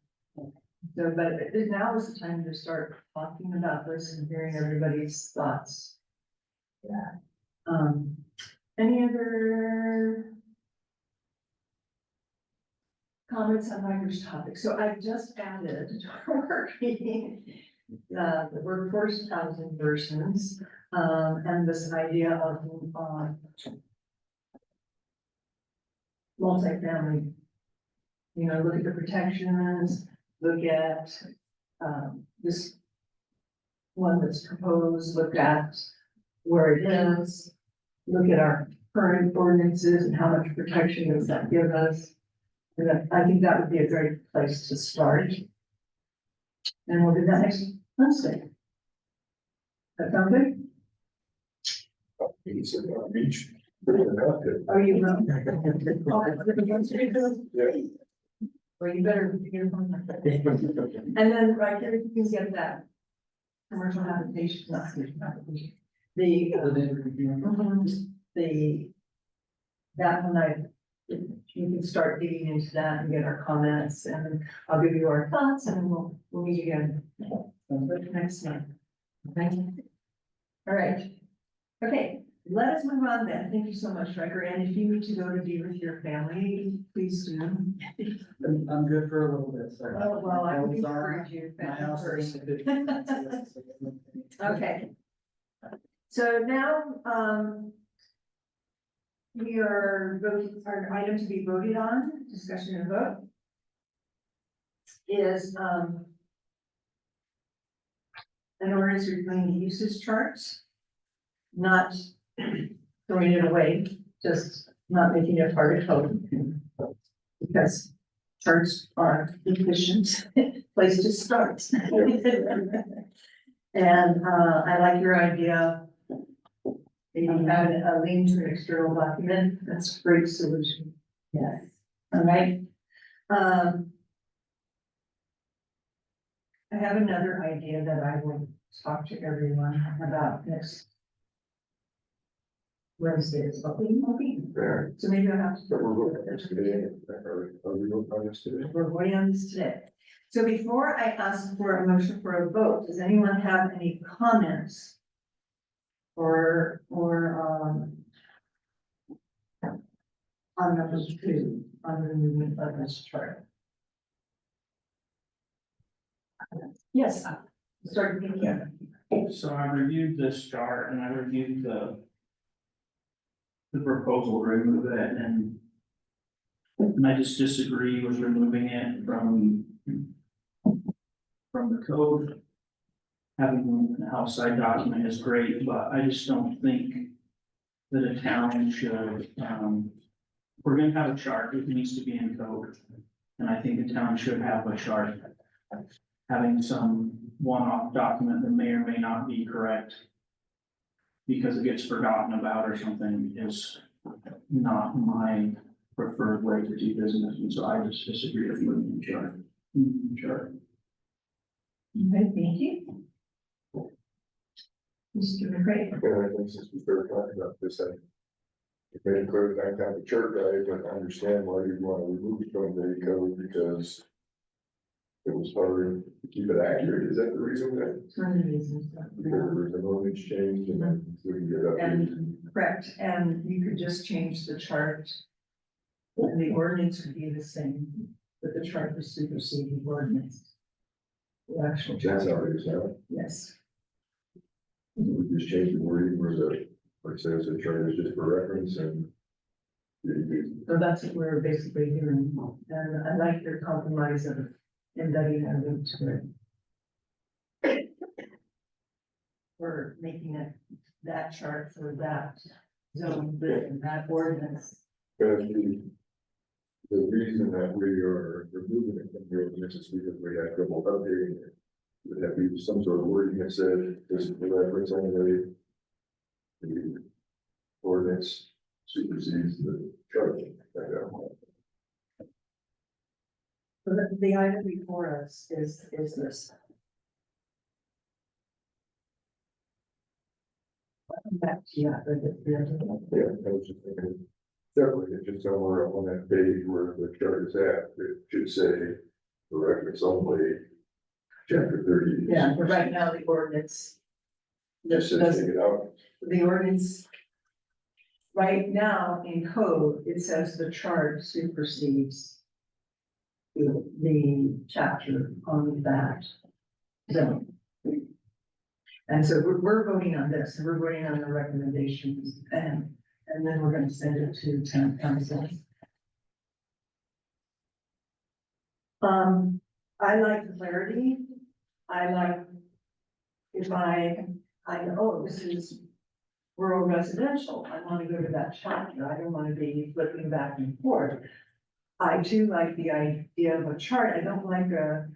So, but now is the time to start talking about this and hearing everybody's thoughts. Yeah. Any other comments on Ryder's topic? So I just added to our work meeting, the workforce housing versions, and this idea of, multifamily. You know, look at the protections, look at, this one that's proposed, look at where it is, look at our current ordinances and how much protection does that give us. And I think that would be a great place to start. And we'll do that next Wednesday. That sound good? He's on the beach. Pretty enough. Are you? Yeah. Well, you better. And then right there, you can get that. Commercial habitation, not commercial habitation. The, that one you can start digging into that and get our comments, and I'll give you our thoughts, and we'll meet again next month. Okay? All right. Okay, let us move on then. Thank you so much, Riker. And if you need to go to be with your family, please do. I'm good for a little bit, sorry. Oh, well, I would was on- encourage you. My house is first. in a good. Okay. So now, we are voting, our item to be voted on, discussion and vote, is, an ordinance reviewing the usage charts, not throwing it away, just not making it part of code. Because charts are efficient place to start. And, I like your idea. If you have a link to an external document, that's a great solution. Yes. All right. I have another idea that I will talk to everyone about next Wednesday. Fair. So maybe I'll have to. But we're voting on this today. Are we voting on this today? We're voting on this today. So before I ask for a motion for a vote, does anyone have any comments? On number 2, on the movement of this chart? Yes, start with you. So I reviewed this chart and I reviewed the proposal to remove it, and I just disagree with removing it from the code. Having an outside document is great, but I just don't think that a town should, we're gonna have a chart, it needs to be in code. And I think the town should have a chart. Having some one-off document that may or may not be correct because it gets forgotten about or something is not my preferred way to do business, and so I just disagree with moving the chart. Chart. Okay, thank you. Mr. McCray. And I think since we started talking about this, I made it clear that I have a chart guy, but I understand why you want to remove it from the code because it was harder to keep it accurate. Is that the reason that? One of the reasons. Because there was an ordinance change and then we can get up. And correct, and you could just change the chart. And the ordinance would be the same, but the chart would supersede the ordinance. The actual. That's how it is now. Yes. We just changed the wording where like says the chart is just for reference and. So that's what we're basically doing, and I like your compromise of embedding a link to it. We're making it that chart for that zone, and that ordinance. But the reason that we are removing it from the ordinance is because we have trouble updating it. Would have to be some sort of wording that said, this is the reference only. The ordinance supersedes the chart. The item before us is this. Back to you. Yeah, I was just thinking, separately, just somewhere on that page where the chart is at, it should say, the reference only, chapter 30. Yeah, but right now the ordinance. Just says doesn't- take it out. The ordinance. Right now in code, it says the chart supersedes. The chapter on that. zone. And so we're voting on this, and we're voting on the recommendations, and then we're gonna send it to town council. I like clarity. I like. If I know, oh, this is rural residential, I wanna go to that chapter, I don't wanna be flipping back and forth. I do like the idea of a chart, I don't like a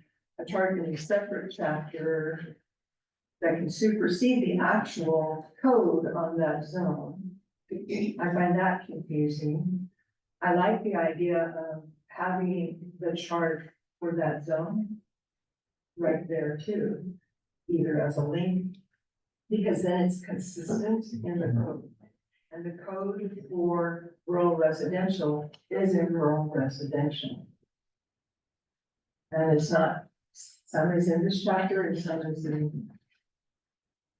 chart in a separate chapter that can supersede the actual code on that zone. I find that confusing. I like the idea of having the chart for that zone right there too, either as a link, because then it's consistent in the code. And the code for rural residential is in rural residential. And it's not, some is in this chapter and some is in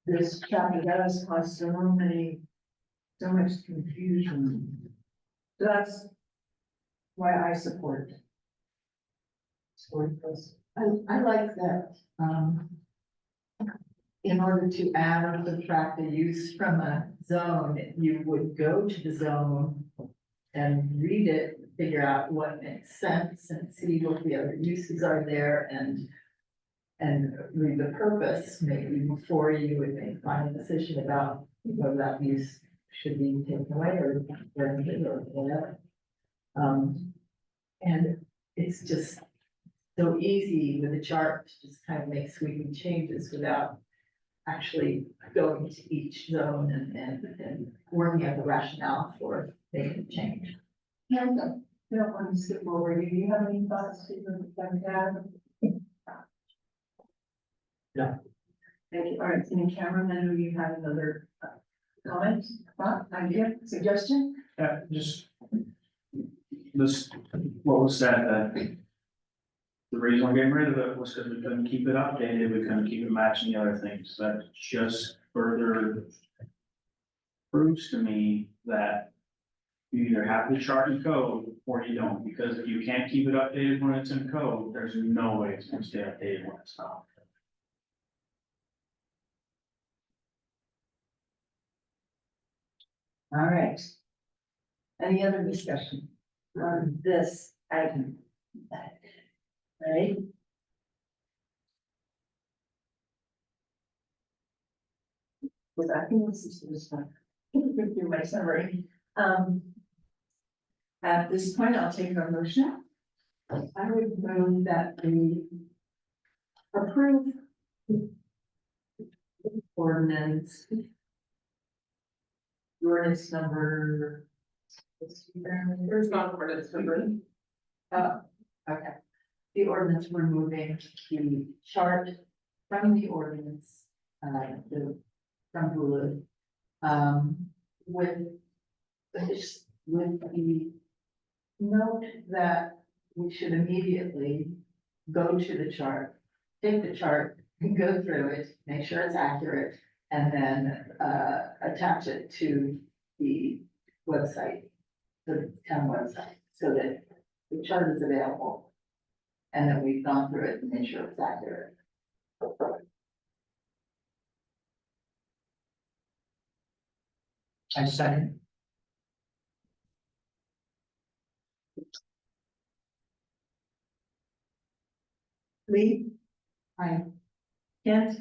this chapter. That has caused so much confusion. So that's why I support. This. I like that, in order to add or subtract the use from a zone, you would go to the zone and read it, figure out what makes sense and see what the other uses are there and read the purpose maybe before you would make a final decision about whether that use should be taken away or whatever. And it's just so easy with a chart to just kind of make sweeping changes without actually going to each zone and working out the rationale for making a change. I don't want to skip over. Do you have any thoughts, Stephen, like that? No. Thank you. All right, and Cameron, I know you had another comment, thought, idea, suggestion? Just this, what was said, that the reason we're getting rid of it was because we couldn't keep it updated, we couldn't keep it matching the other things. That just further proves to me that you either have the chart in code or you don't, because if you can't keep it updated when it's in code, there's no way it's gonna stay updated when it's not. All right. Any other discussion on this item? Right? Was I can listen to this one? Through my summary. At this point, I'll take a motion. I would move that we approve ordinance. Ordinance number. There's not ordinance number. Oh, okay. The ordinance removing the chart from the ordinance, from Hulu. With the note that we should immediately go to the chart, take the chart, and go through it, make sure it's accurate, and then, attach it to the website, the town website, so that the chart is available. And that we've gone through it and made sure it's accurate. I second. Lee, Aye. Kent,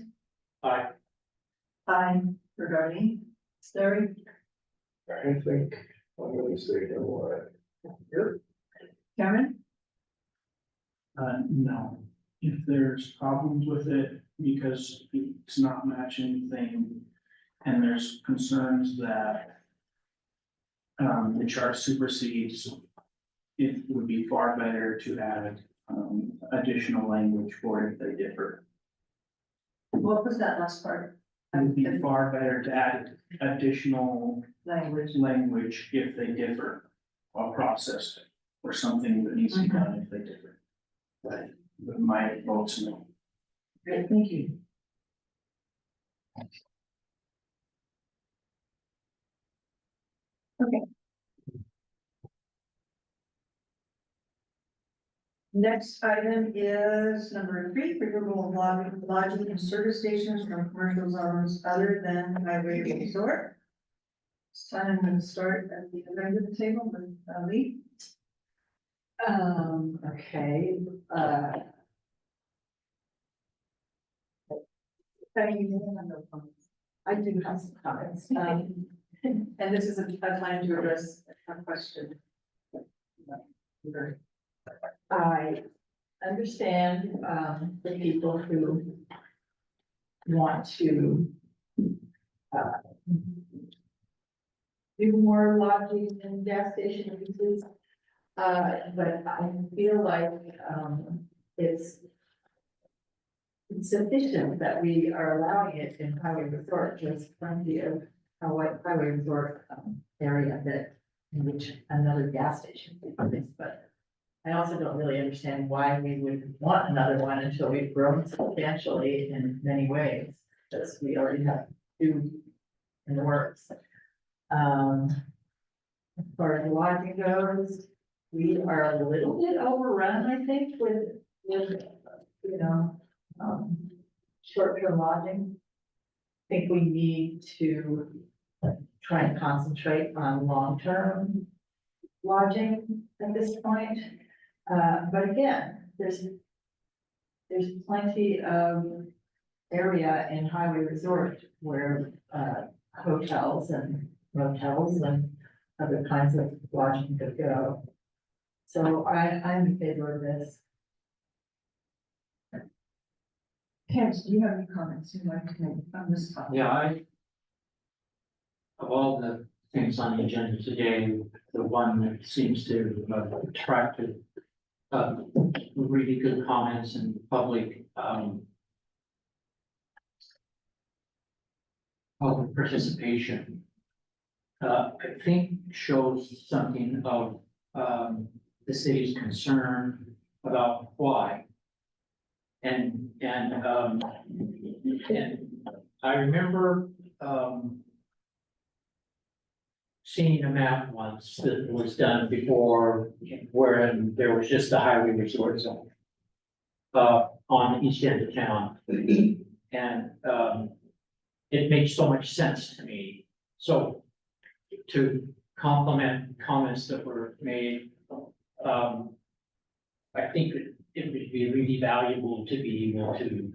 Aye. aye, regarding, Larry, I think I'm gonna say no. Cameron? No, if there's problems with it because it's not matching thing, and there's concerns that the chart supersedes, it would be far better to add additional language for if they differ. What was that last part? It would be far better to add additional Language. language if they differ, or process, or something that needs to be done if they differ. But my vote's no. Great, thank you. Okay. Next item is number 3, removal of lodging and service stations from commercial zones other than highway resort. It's time to start at the other end of the table with Lee. Okay, I do have some comments, And this is a time to address a question. I understand, the people who want to, do more lodging and gas station uses. But I feel like, it's sufficient that we are allowing it in highway resort. There's plenty of highway resort, area that, in which another gas station is placed, but I also don't really understand why we would want another one until we've grown substantially in many ways, because we already have 2 in the works. As far as lodging goes, we are a little bit overrun, I think, with, you know, short-term lodging. I think we need to try and concentrate on long-term lodging at this point. But again, there's plenty of area in highway resort where, hotels and motels and other kinds of lodging could go. So I'm in favor of this. Ken, do you have any comments you'd like to make on this topic? Yeah, of all the things on the agenda today, the one that seems to attract really good comments and public participation, I think shows something of the city's concern about why. And I remember seeing a map once that was done before, where there was just the highway resort zone on the east end of town. And it makes so much sense to me. So to complement comments that were made, I think it would be really valuable to be able to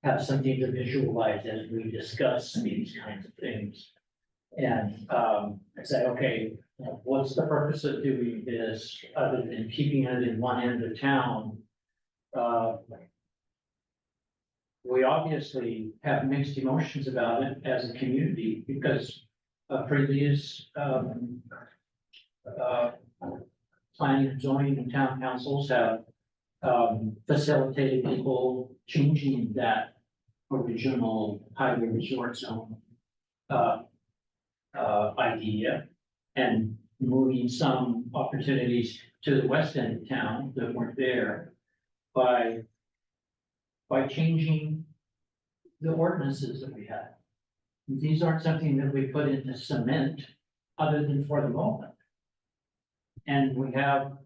have something to visualize as we discuss these kinds of things. And say, okay, what's the purpose of doing this other than keeping it in one end of town? We obviously have mixed emotions about it as a community because previous planning and zoning and town councils have facilitated people changing that original highway resort zone idea and moving some opportunities to the west end of town that weren't there by changing the ordinances that we had. These aren't something that we put into cement other than for the moment. And we have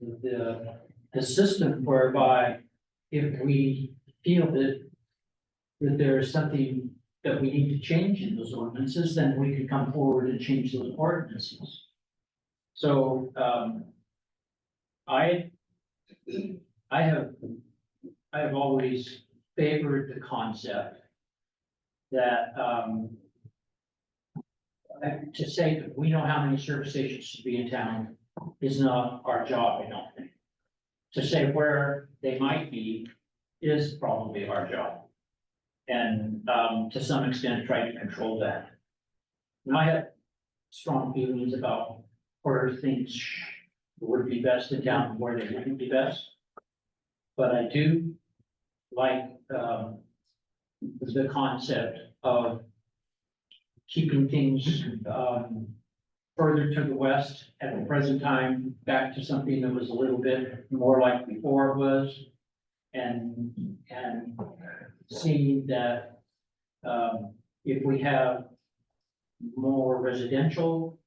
the system whereby if we feel that there is something that we need to change in those ordinances, then we can come forward and change those ordinances. So, I have always favored the concept that, to say that we know how many service stations should be in town is not our job, I don't think. To say where they might be is probably our job. And, to some extent, try to control that. And I have strong feelings about where things would be best in town and where they wouldn't be best. But I do like, the concept of keeping things, further to the west at the present time, back to something that was a little bit more like before it was. And seeing that, if we have more residential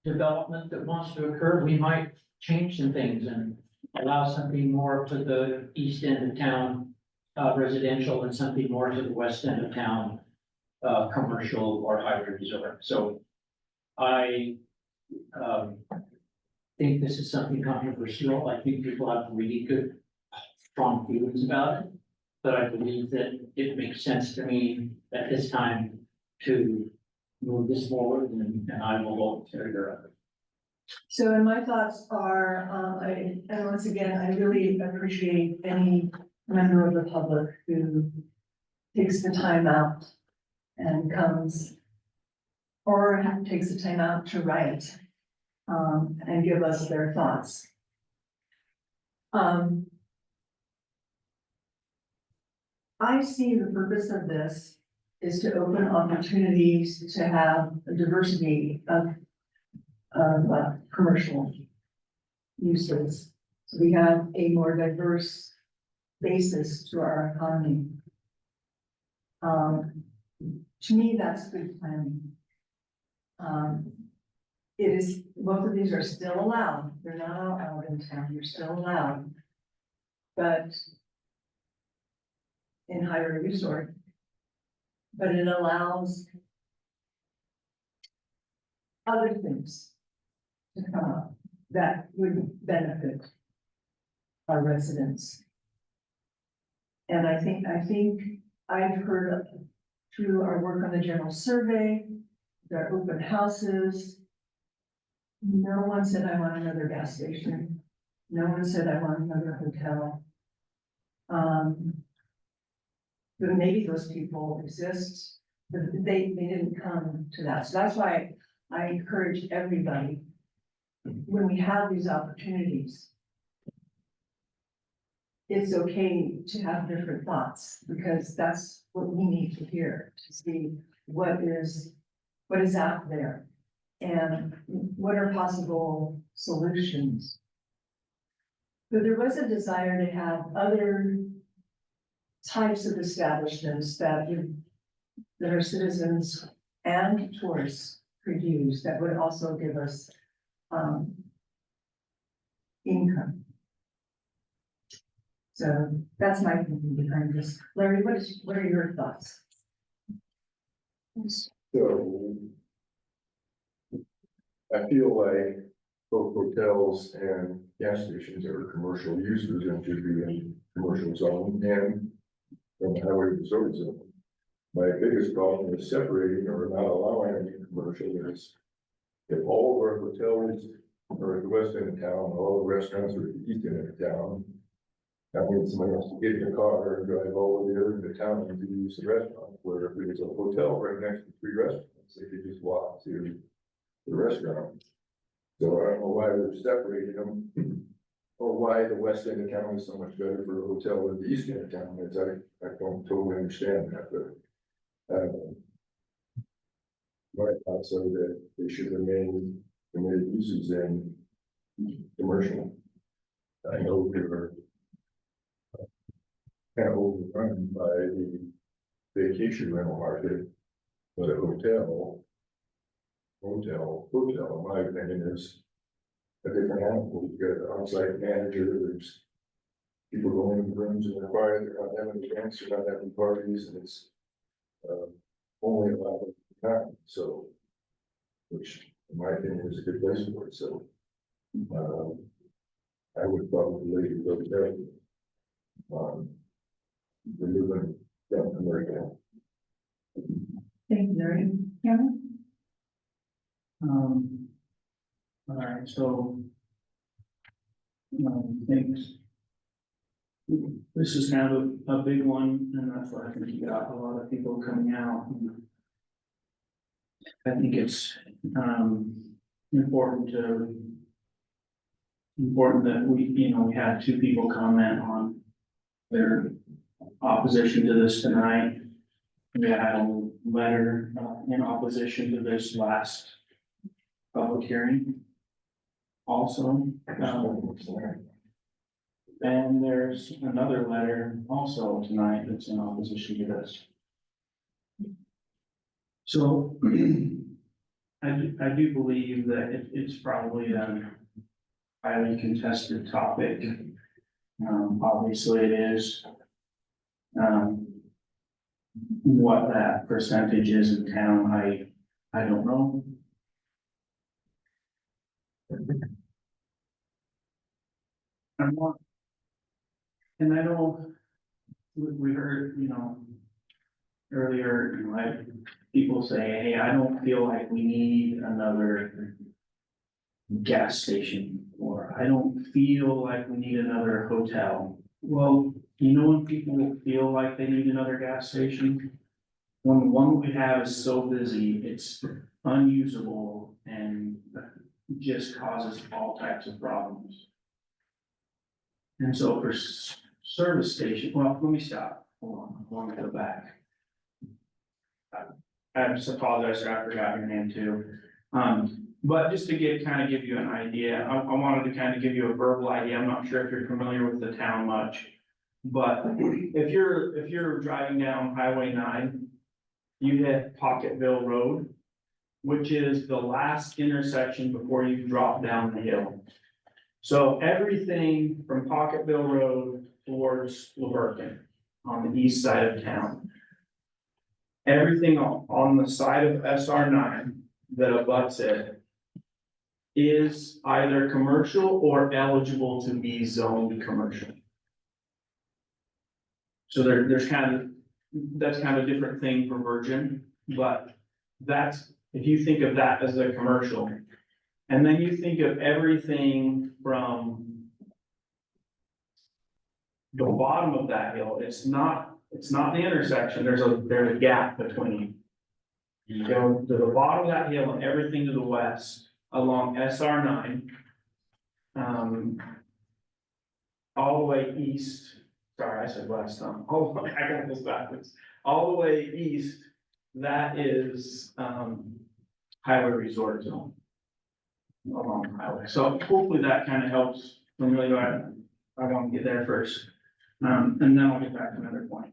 development that wants to occur, we might change some things and allow something more to the east end of town, residential, and something more to the west end of town, commercial or highway resort. So I, think this is something controversial. I think people have really good, strong feelings about it. But I believe that it makes sense to me at this time to move this forward, and I will vote to it. So, and my thoughts are, and once again, I really appreciate any member of the public who takes the time out and comes, or takes the time out to write, and give us their thoughts. I see the purpose of this is to open opportunities to have a diversity of commercial uses. So we have a more diverse basis to our economy. To me, that's good planning. It is, both of these are still allowed. They're not allowed in town. They're still allowed. But in higher resort, but it allows other things to come up that would benefit our residents. And I think I've heard through our work on the general survey, their open houses, no one said I want another gas station. No one said I want another hotel. But maybe those people exist, but they didn't come to that. So that's why I encourage everybody, when we have these opportunities, it's okay to have different thoughts, because that's what we need to hear, to see what is out there and what are possible solutions. But there was a desire to have other types of establishments that our citizens and tourists could use, that would also give us income. So that's my thinking behind this. Larry, what are your thoughts? So I feel like both hotels and gas stations are commercial users and should be in commercial zone and from highway resort zone. My biggest problem is separating or not allowing any commercial is if all of our hotels are at the west end of town, all the restaurants are at the east end of town. That means somebody has to get in a car and drive all the way over to town to use the restaurant, where if there's a hotel right next to 3 restaurants, they could just walk to the restaurant. So I don't know why we're separating them, or why the west end of town is so much better for a hotel than the east end of town. I don't totally understand that, but my thoughts are that they should remain permitted uses in commercial. I know we were kind of overrun by the vacation rental market, but a hotel, in my opinion, is a different animal. You've got an on-site manager, there's people going in the rooms and they're quiet, they're not having events, they're not having parties, and it's only allowed at time, so, which in my opinion is a good place for it, so I would probably go there. We're moving from America. Thank you, Larry. Cameron? All right, so. Thanks. This is kind of a big one, and that's why I think you got a lot of people coming out. I think it's, important that we had 2 people comment on their opposition to this tonight. We had a letter in opposition to this last public hearing. Also, and there's another letter also tonight that's in opposition to this. So I do believe that it's probably a highly contested topic. Obviously it is. What that percentage is in town, I don't know. I'm not. And I know, we heard, earlier, people say, hey, I don't feel like we need another gas station, or I don't feel like we need another hotel. Well, when people feel like they need another gas station, when the one we have is so busy, it's unusable and just causes all types of problems. And so for service station, well, let me stop. Hold on, I want to go back. I just apologize, sir, I forgot your name too. But just to give you an idea, I wanted to kind of give you a verbal idea. I'm not sure if you're familiar with the town much. But if you're driving down Highway 9, you hit Pocketville Road, which is the last intersection before you drop down the hill. So everything from Pocketville Road towards Laverton on the east side of town. Everything on the side of SR9 that abuts it is either commercial or eligible to be zoned commercial. So that's kind of a different thing for Virgin, but that's, if you think of that as a commercial. And then you think of everything from the bottom of that hill, it's not the intersection, there's a gap between. You go to the bottom of that hill and everything to the west along SR9. All the way east, sorry, I said west, all the way, I got this backwards. All the way east, that is, highway resort zone. Along the highway, so hopefully that kind of helps familiarize. I want to get there first, and then I'll get back to another point.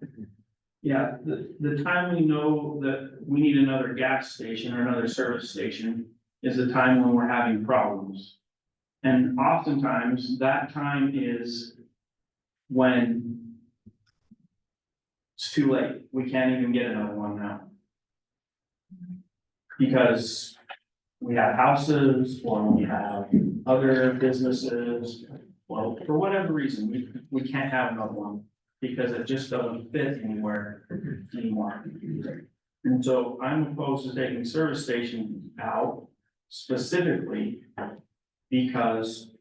Yeah, the time we know that we need another gas station or another service station is the time when we're having problems. And oftentimes that time is when it's too late. We can't even get another one now. Because we have houses or we have other businesses. Well, for whatever reason, we can't have another one because it just doesn't fit anywhere anymore. And so I'm opposed to taking service stations out specifically because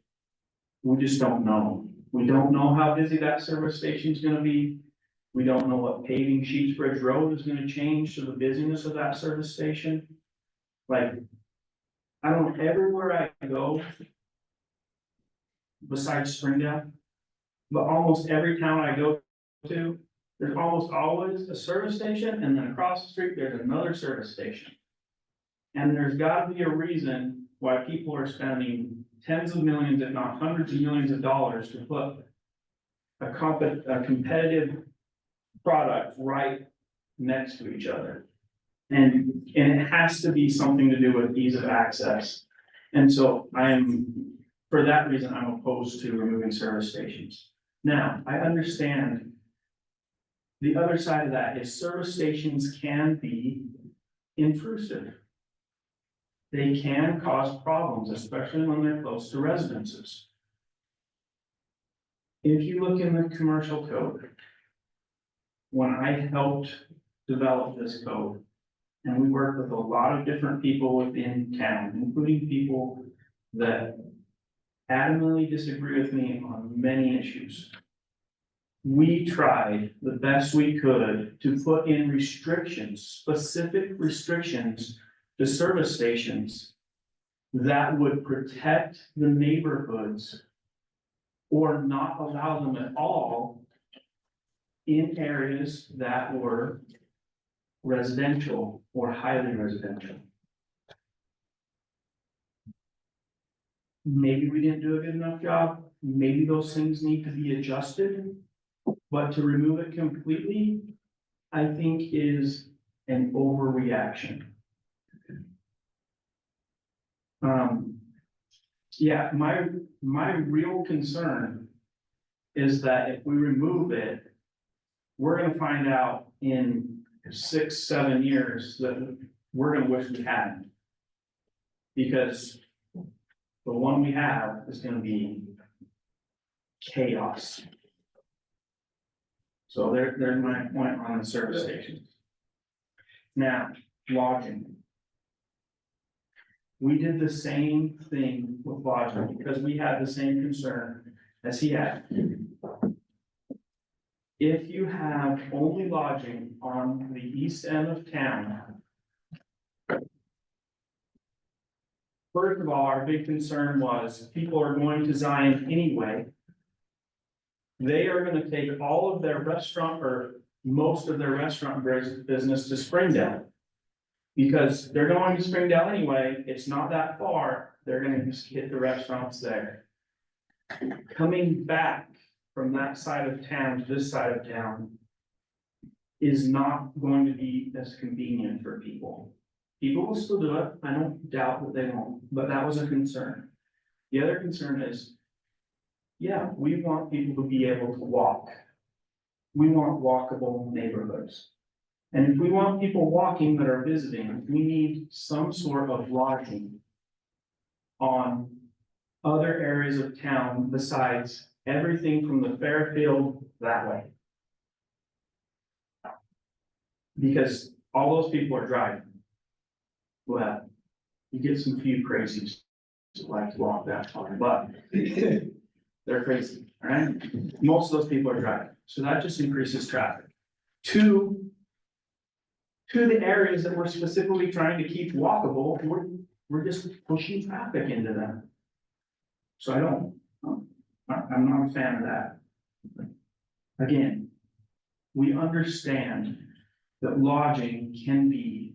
we just don't know. We don't know how busy that service station is gonna be. We don't know what paving Sheepsbridge Road is gonna change to the busyness of that service station. Like, I don't know, everywhere I go, besides Springdale, but almost every town I go to, there's almost always a service station, and then across the street, there's another service station. And there's gotta be a reason why people are spending tens of millions, if not hundreds of millions of dollars to put a competitive product right next to each other. And it has to be something to do with ease of access. And so for that reason, I'm opposed to removing service stations. Now, I understand the other side of that is service stations can be intrusive. They can cause problems, especially when they're close to residences. If you look in the commercial code, when I helped develop this code, and we worked with a lot of different people within town, including people that adamantly disagree with me on many issues. We tried the best we could to put in restrictions, specific restrictions to service stations that would protect the neighborhoods or not allow them at all in areas that were residential or highly residential. Maybe we didn't do a good enough job, maybe those things need to be adjusted. But to remove it completely, I think is an overreaction. Yeah, my real concern is that if we remove it, we're gonna find out in 6, 7 years that we're gonna wish we hadn't. Because the one we have is gonna be chaos. So there's my point on the service stations. Now, lodging. We did the same thing with lodging because we had the same concern as he had. If you have only lodging on the east end of town. First of all, our big concern was people are going to Zion anyway. They are gonna take all of their restaurant or most of their restaurant business to Springdale. Because they're going to Springdale anyway, it's not that far, they're gonna just hit the restaurants there. Coming back from that side of town to this side of town is not going to be as convenient for people. People will still do it, I don't doubt that they won't, but that was a concern. The other concern is, yeah, we want people to be able to walk. We want walkable neighborhoods. And if we want people walking that are visiting, we need some sort of lodging on other areas of town besides everything from the Fairfield that way. Because all those people are driving. Well, you get some few crazies that like to walk that far, but they're crazy, all right? Most of those people are driving, so that just increases traffic. To the areas that we're specifically trying to keep walkable, we're just pushing traffic into them. So I'm not a fan of that. Again, we understand that lodging can be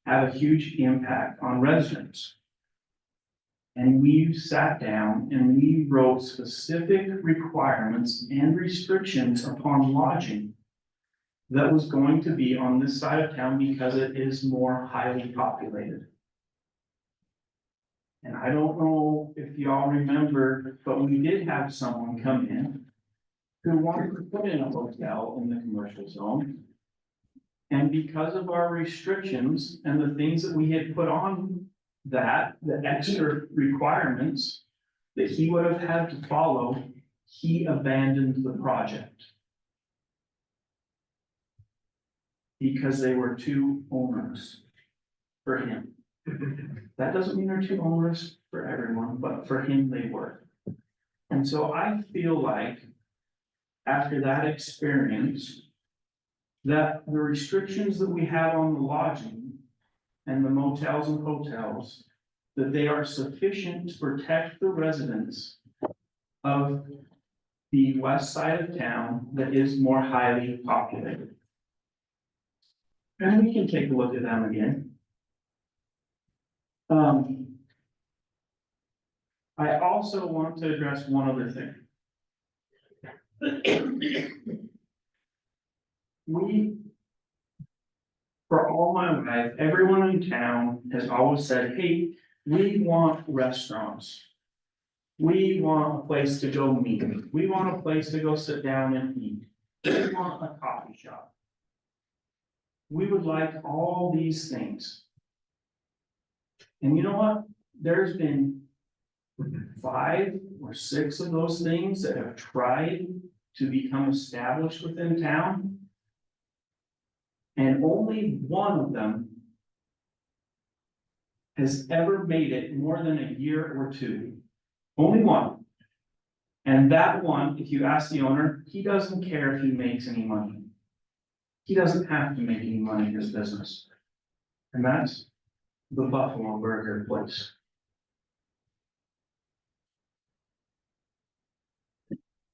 have a huge impact on residents. And we sat down and we wrote specific requirements and restrictions upon lodging that was going to be on this side of town because it is more highly populated. And I don't know if y'all remember, but we did have someone come in who wanted to put in a hotel in the commercial zone. And because of our restrictions and the things that we had put on that, the extra requirements that he would have had to follow, he abandoned the project. Because they were too onerous for him. That doesn't mean they're too onerous for everyone, but for him, they were. And so I feel like after that experience, that the restrictions that we have on the lodging and the motels and hotels, that they are sufficient to protect the residents of the west side of town that is more highly populated. And we can take a look at them again. I also want to address one other thing. For all my life, everyone in town has always said, hey, we want restaurants. We want a place to go meet. We want a place to go sit down and eat. We want a coffee shop. We would like all these things. And you know what? There's been 5 or 6 of those things that have tried to become established within town. And only one of them has ever made it more than a year or 2. Only one. And that one, if you ask the owner, he doesn't care if he makes any money. He doesn't have to make any money in his business. And that's the Buffalo Burger place.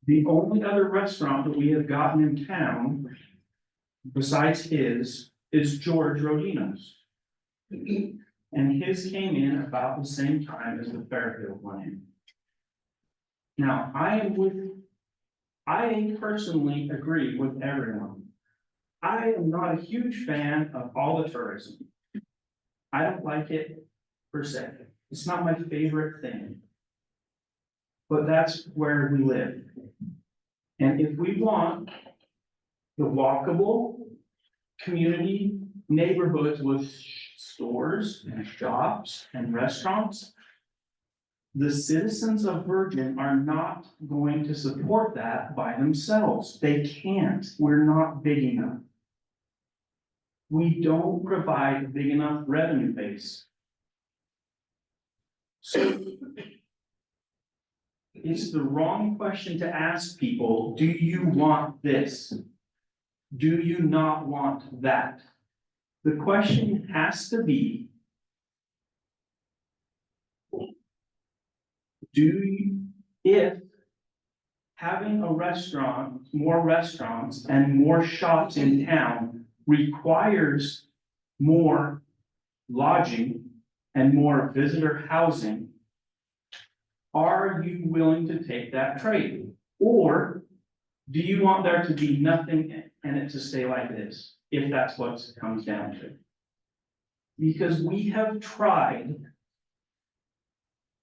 The only other restaurant that we have gotten in town besides his is George Rodino's. And his came in about the same time as the Fairfield went in. Now, I personally agree with everyone. I am not a huge fan of all the tourism. I don't like it per se. It's not my favorite thing. But that's where we live. And if we want the walkable community neighborhoods with stores and shops and restaurants, the citizens of Virgin are not going to support that by themselves. They can't. We're not big enough. We don't provide a big enough revenue base. So it's the wrong question to ask people, do you want this? Do you not want that? The question has to be, if having a restaurant, more restaurants and more shops in town requires more lodging and more visitor housing, are you willing to take that trade? Or do you want there to be nothing and it to stay like this, if that's what it comes down to? Because we have tried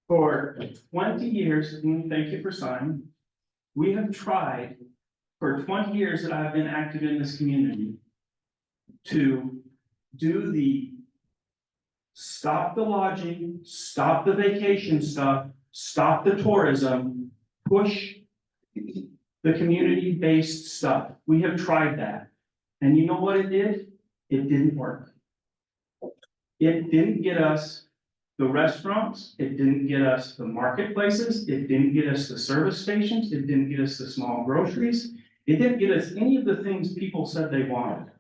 for 20 years, and thank you for signing. We have tried for 20 years that I've been active in this community to do the stop the lodging, stop the vacation stuff, stop the tourism, push the community-based stuff. We have tried that. And you know what it did? It didn't work. It didn't get us the restaurants, it didn't get us the marketplaces, it didn't get us the service stations, it didn't get us the small groceries, it didn't get us any of the things people said they wanted.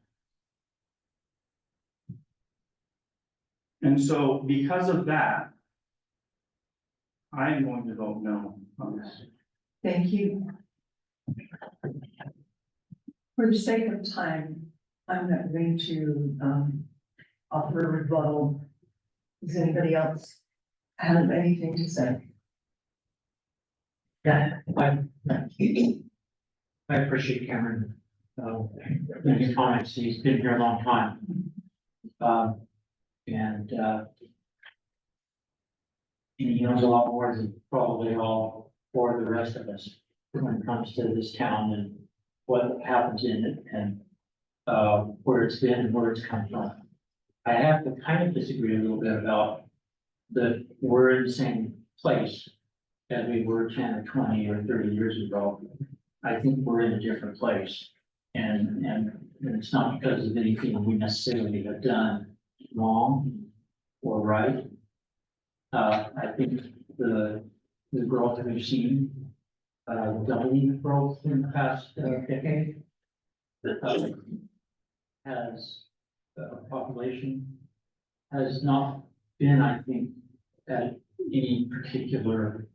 And so because of that, I'm going to vote no on this. Thank you. For the sake of time, I'm not going to, offer a rebuttal. Does anybody else have anything to say? Yeah, I appreciate Cameron, in his comments. He's been here a long time. And he knows a lot more than probably all four of the rest of us when it comes to this town and what happens in it and where it's been and where it's come from. I have to kind of disagree a little bit about that we're in the same place as we were 10 or 20 or 30 years ago. I think we're in a different place. And it's not because of anything we necessarily have done wrong or right. I think the growth that we've seen, doubling growth in the past decade, has population has not been, I think, at any particular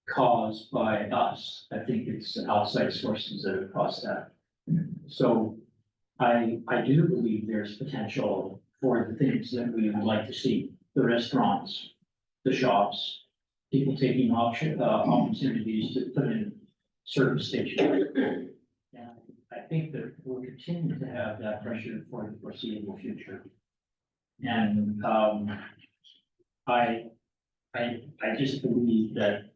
caused by us. I think it's outside sources that have caused that. So I do believe there's potential for the things that we would like to see, the restaurants, the shops, people taking opportunities to put in service stations. And I think that we'll continue to have that pressure for the foreseeable future. And I just believe that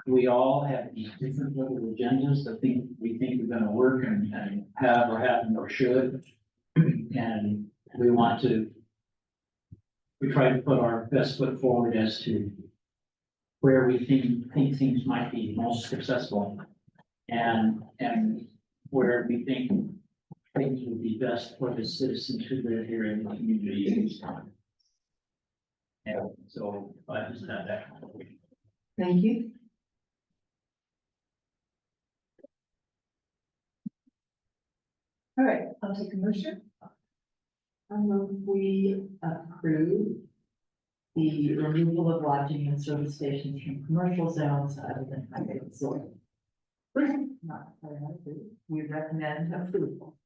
we all have these different little agendas that we think are gonna work and have or haven't or should. And we try to put our best foot forward as to where we think things might be most successful and where we think things would be best for the citizens who live here in the community at this time. And so I just have that. Thank you. All right, I'll take a motion. We approve the removal of lodging and service stations from commercial zones other than highway zone. Not, we recommend approval.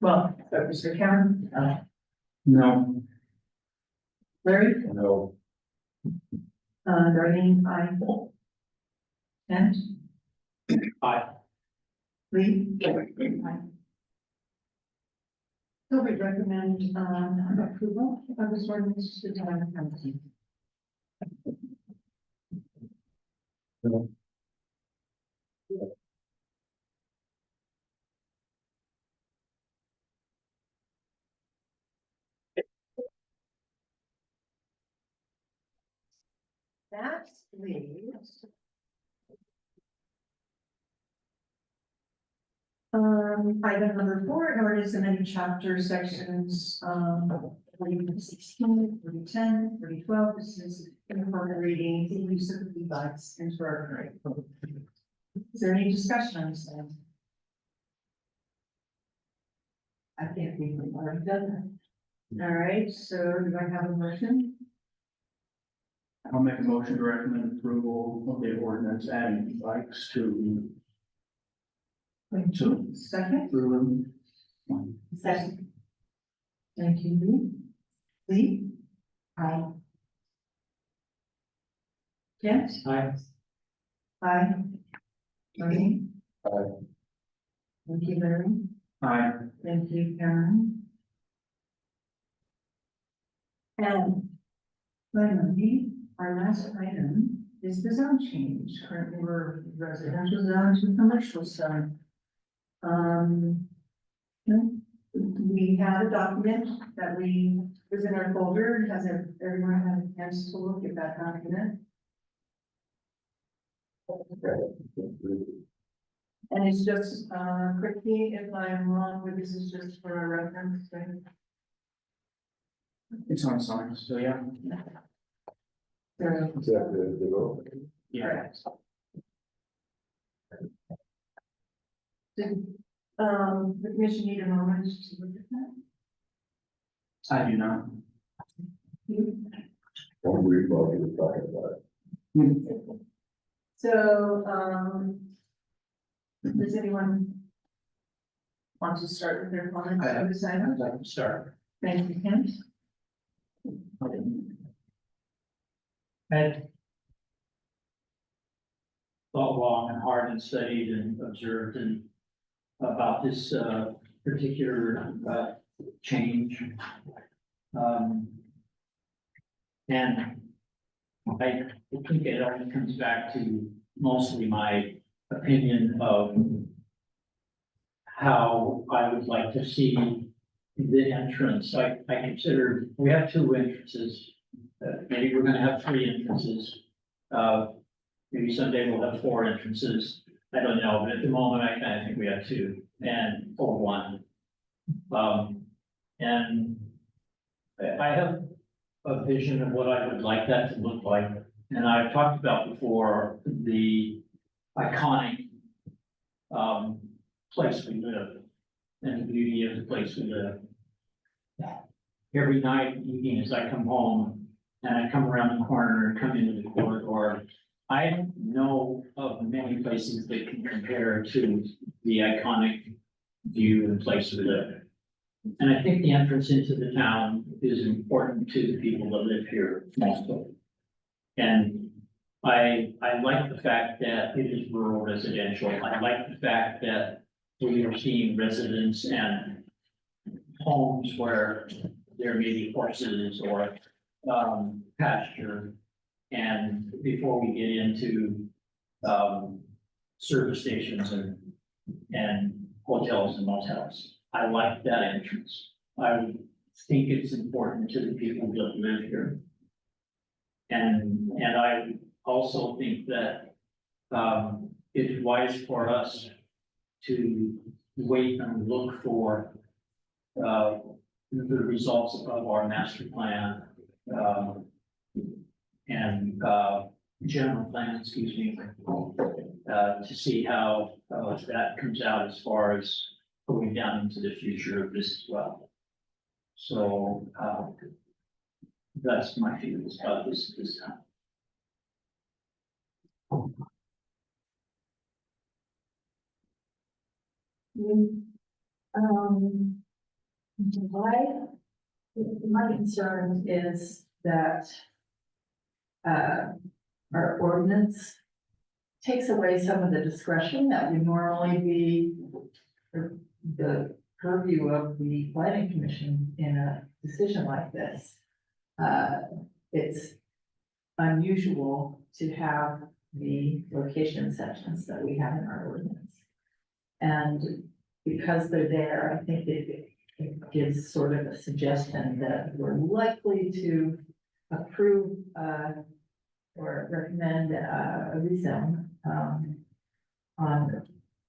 Well, Mr. Karen, No. Larry, No, Darlene, aye. Kent, Aye. Lee? Aye. So we recommend, approval of this ordinance to town council. That leaves. Item number 4, in order to amend chapter sections, 40:16, 40:10, 40:12, this is important reading, the use of the bikes into our code. Is there any discussion on this? Item? I think we've already done All right, so do I have a motion? I'll make a motion to recommend approval of the ordinance adding bikes to. Second, Approve. second. Thank you, Lee. Lee? Aye. Kent? Aye. Aye. Marlene? Aye. Thank you, Larry. Aye. Thank you, Karen. And finally, our last item is the zone change. Currently, we're residential zone to commercial zone. We had a document that was in our folder. Has everyone had a chance to look at that document? And it's just, quickly, if I'm wrong, but this is just for a reference, right? It's on sign, so yeah. So, is that the vote? Yeah. correct. Did, the commission need a moment to look at that? I do not. Don't read while you were talking about it. So, does anyone want to start with their comments on this item? I'd like to start. Thank you, Kent. Had thought long and hard and studied and observed and about this particular change. And I think it all comes back to mostly my opinion of how I would like to see the entrance. I consider, we have 2 entrances. Maybe we're gonna have 3 entrances. Maybe someday we'll have 4 entrances. I don't know, but at the moment, I kind of think we have 2 or 1. And I have a vision of what I would like that to look like. And I've talked about before the iconic place we live and the beauty of the place we live. Every night, evening, as I come home and I come around the corner and come into the corridor, I don't know of many places that can compare to the iconic view and place we live. And I think the entrance into the town is important to the people that live here mostly. And I like the fact that it is rural residential. I like the fact that we are seeing residents and homes where there may be horses or pasture. And before we get into service stations and hotels and motels, I like that entrance. I think it's important to the people that live here. And I also think that it's wise for us to wait and look for the results of our master plan and general plan, excuse me, to see how, that comes out as far as going down into the future of this as well. So, that's my feelings about this time. Um, my concern is that our ordinance takes away some of the discretion that would normally be the purview of the planning commission in a decision like this. It's unusual to have the location sections that we have in our ordinance. And because they're there, I think it gives sort of a suggestion that we're likely to approve, or recommend, a rezone, on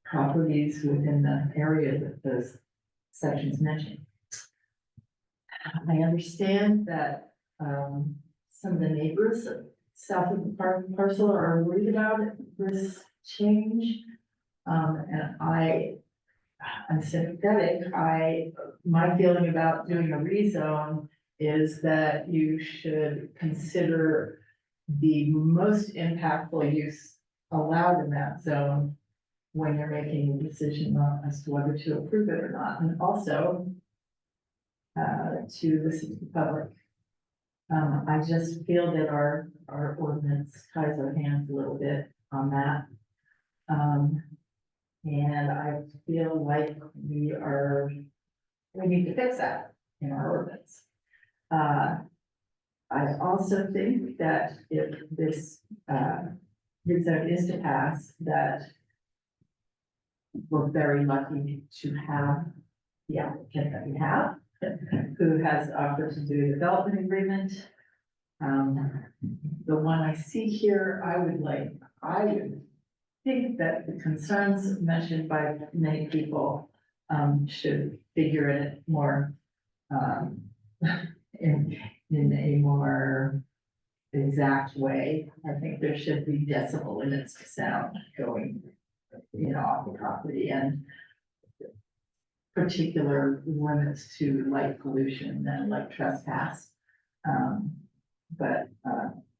properties within the area that those sections mention. I understand that, some of the neighbors south of the parcel are worried about this change. And I'm sympathetic. My feeling about doing a rezone is that you should consider the most impactful use allowed in that zone when you're making a decision as to whether to approve it or not, and also to listen to the public. I just feel that our ordinance ties our hands a little bit on that. And I feel like we need to fix that in our ordinance. I also think that if this rezone is to pass, that we're very lucky to have the applicant that we have, who has offered to do a development agreement. The one I see here, I would think that the concerns mentioned by many people should figure in it more, in a more exact way. I think there should be decibel limits to sound going, off the property, and particular limits to light pollution and light trespass. But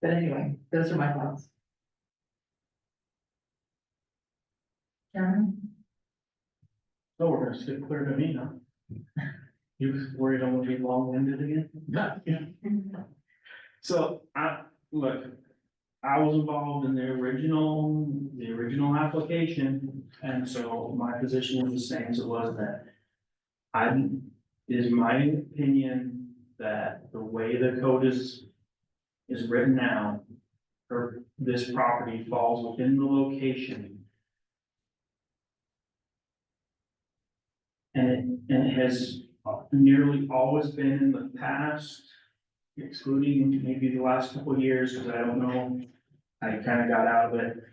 anyway, those are my thoughts. Karen? So we're gonna skip clear to me now. You was worried I'm gonna be long-winded again? Yeah. So I was involved in the original application, and so my position was the same as it was then. It is my opinion that the way the code is written now, or this property falls within the location. And it has nearly always been in the past, excluding maybe the last couple of years, because I don't know, I kind of got out of it.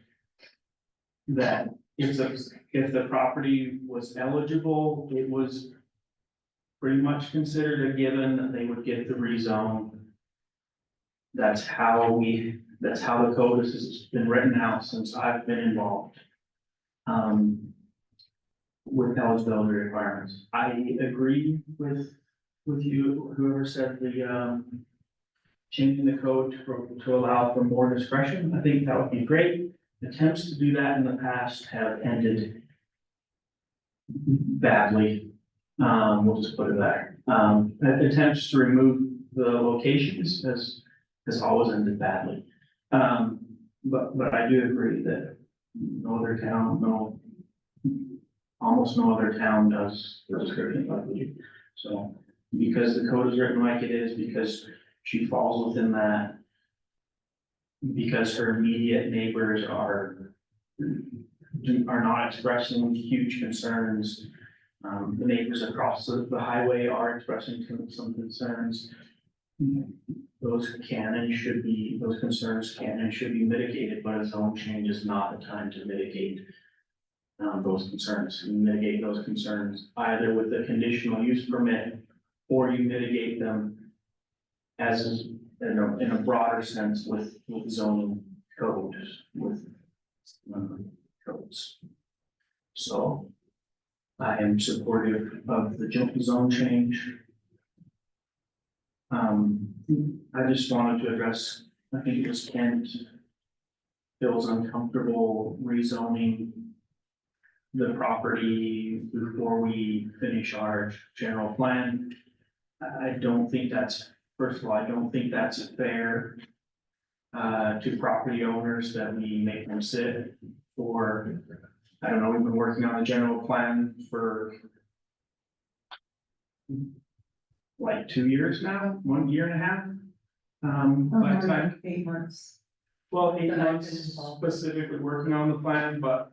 That if the property was eligible, it was pretty much considered a given that they would get the rezone. That's how the code has been written out since I've been involved. With eligibility requirements. I agree with you, whoever said the, changing the code to allow for more discretion. I think that would be great. Attempts to do that in the past have ended badly. We'll just put it there. Attempts to remove the locations has always ended badly. But I do agree that almost no other town does the description like we do. So because the code is written like it is, because she falls within that, because her immediate neighbors are not expressing huge concerns. The neighbors across the highway are expressing some concerns. Those concerns can and should be mitigated, but a zone change is not the time to mitigate those concerns. You mitigate those concerns either with a conditional use permit, or you mitigate them as in a broader sense with zoning codes, with codes. So I am supportive of the zone change. I just wanted to address, I think it was Kent feels uncomfortable rezoning the property before we finish our general plan. I don't think that's, first of all, I don't think that's fair to property owners that we make them sit for, I don't know, we've been working on the general plan for like 2 years now, 1 year and a half. By the time, 8 months. well, 8 That I've been months involved. specifically working on the plan, but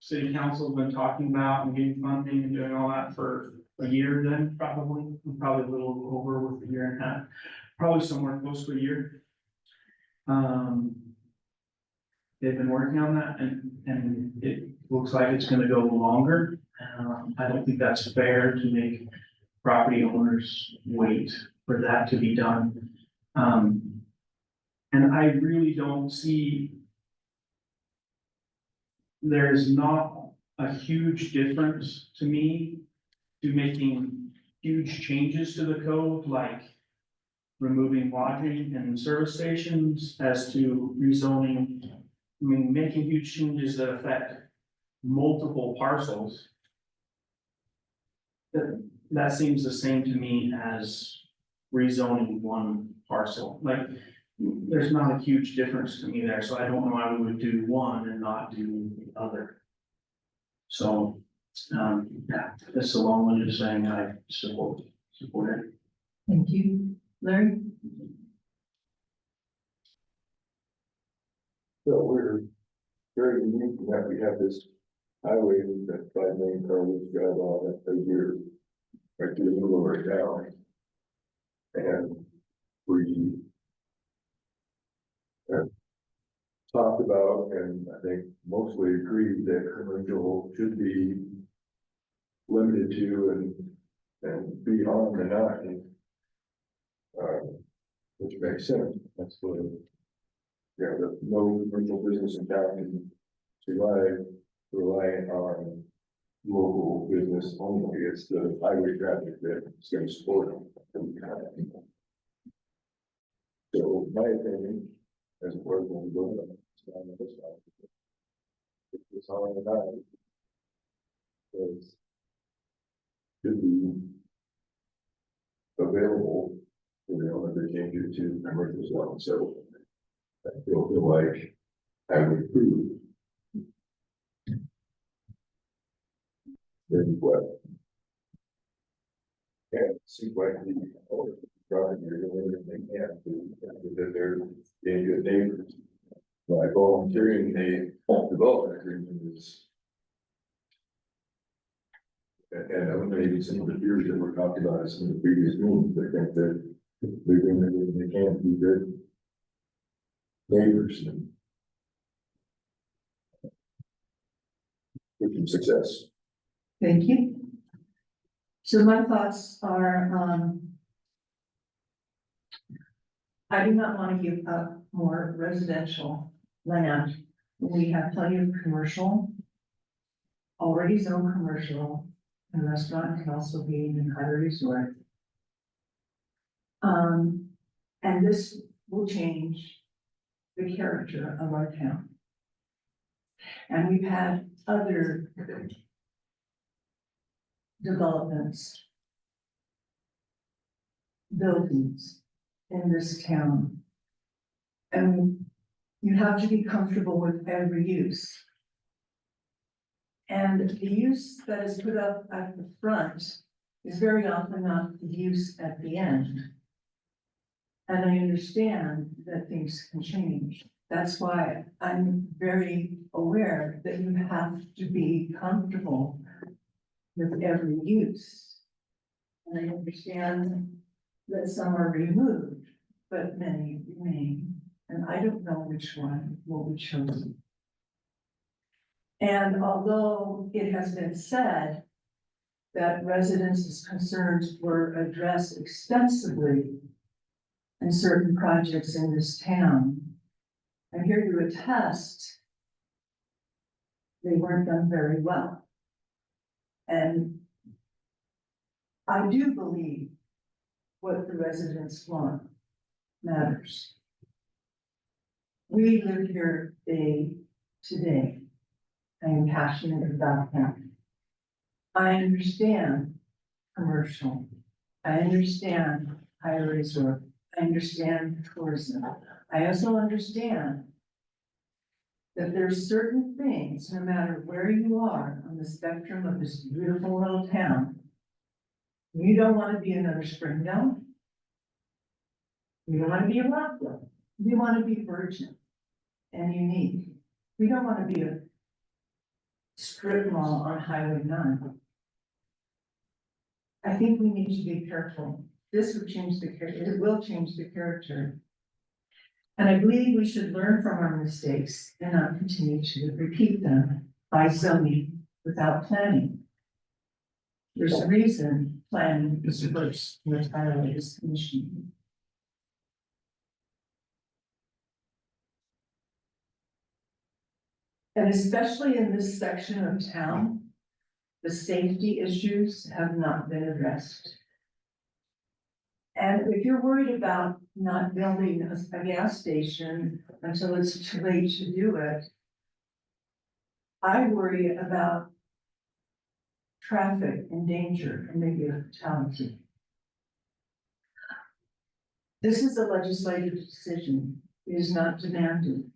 city council's been talking about and getting funding and doing all that for a year then, probably a little over with a year and a half, probably somewhere close to a year. They've been working on that and it looks like it's gonna go longer. I don't think that's fair to make property owners wait for that to be done. And I really don't see there's not a huge difference to me to making huge changes to the code, like removing lodging and service stations as to rezoning. I mean, making huge changes that affect multiple parcels. That seems the same to me as rezoning one parcel, like, there's not a huge difference to me there, so I don't know why we would do one and not do the other. So, yeah, that's a long way of saying I support it. Thank you. Larry? So we're very unique in that we have this highway that 5 million cars drive on it a year, right through the middle of our town. And we talked about, and I think mostly agreed that commercial should be limited to and be on the 9. Which makes sense. That's what, yeah, the no commercial business in town can survive relying on local business only. It's the highway traffic that's going to support them. So my opinion, as a board, when we go to it's all in the night. It's should be available, you know, if they change it to commercial zone. So I feel like I would approve. Then what? Yeah, it seems like the owner of the property are doing everything they can to, that they're being good neighbors. By volunteering a development agreement is. And eliminating some of the fears that were talked about in some of the previous meetings. I think that they're doing everything they can to be good neighbors and with some success. Thank you. So my thoughts are, I do not want to give up more residential land. We have plenty of commercial, already zoned commercial, and restaurant can also be in highway resort. And this will change the character of our town. And we've had other developments, buildings in this town. And you have to be comfortable with every use. And the use that is put up at the front is very often not the use at the end. And I understand that things can change. That's why I'm very aware that you have to be comfortable with every use. And I understand that some are removed, but many remain. And I don't know which one will be chosen. And although it has been said that residents' concerns were addressed extensively in certain projects in this town, I'm here to attest they weren't done very well. And I do believe what the residents want matters. We live here day to day. I am passionate about that. I understand commercial. I understand high resort. I understand tourism. I also understand that there's certain things, no matter where you are on the spectrum of this beautiful little town, you don't want to be another Springdale. You don't want to be a Rockville. We want to be virgin and unique. We don't want to be a strip mall on Highway 9. I think we need to be careful. This would change the character, it will change the character. And I believe we should learn from our mistakes and not continue to repeat them by zoning without planning. There's a reason planning is first in the title of this commission. And especially in this section of town, the safety issues have not been addressed. And if you're worried about not building a gas station until it's too late to do it, I worry about traffic and danger and maybe a fatality. This is a legislative decision. It is not demanded.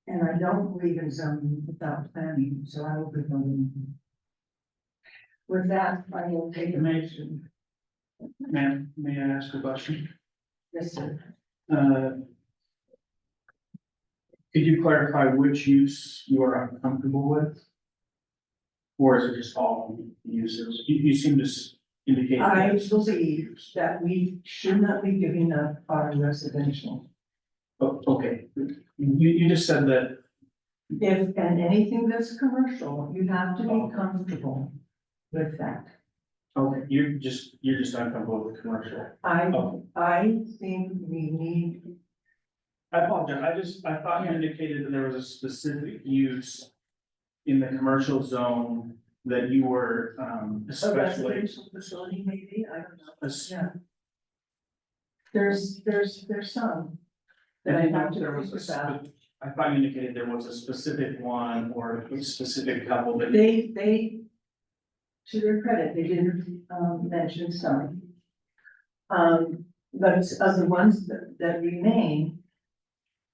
And I don't believe in zoning without planning, so I will be voting. With that, I will take a motion. Ma'am, may I ask a question? Yes, sir. Could you clarify which use you are uncomfortable with? Or is it just all uses? You seem to indicate. I believe that we should not be giving up our residential. Oh, okay, you just said that. If, and anything that's commercial, you have to be comfortable with that. Okay, you're just uncomfortable with commercial. I think we need, I apologize, I thought you indicated that there was a specific use in the commercial zone that you were, a especially. residential facility maybe, I don't know, es- yeah. There's some that I have to think about. I thought you indicated there was a specific one or a specific couple that. They, to their credit, they didn't, mention some. But of the ones that remain,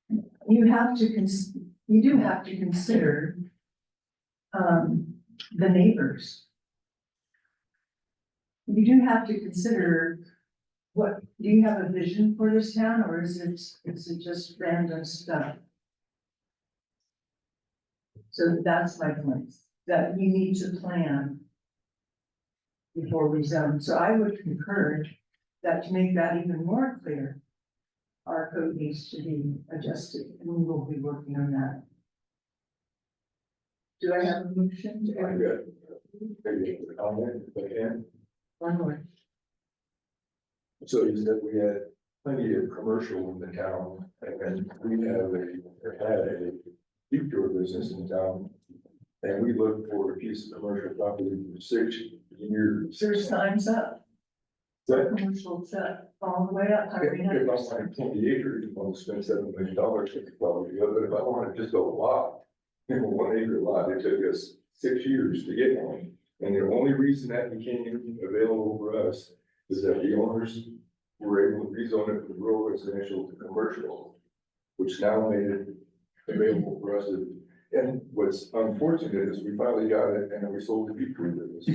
you do have to consider, the neighbors. You do have to consider, what, do you have a vision for this town, or is it just random stuff? So that's my point, that we need to plan before we zone. So I would concur that to make that even more clear, our code needs to be adjusted, and we will be working on that. Do I have a motion? I got maybe a comment, if I can. One more. So you said we had plenty of commercial in the town, and we had a deep door business in town. And we looked for a piece of commercial property for 6 years. There's signs up, That, commercial set all the way up. if I wanted 20 acres, you want to spend $7 million, I could probably do it, but if I wanted just a lot, 1 acre lot, it took us 6 years to get one. And the only reason that became available for us is that the owners were able to rezone it from rural residential to commercial, which now made it available for us to, and what's unfortunate is we finally got it and then we sold the deep business.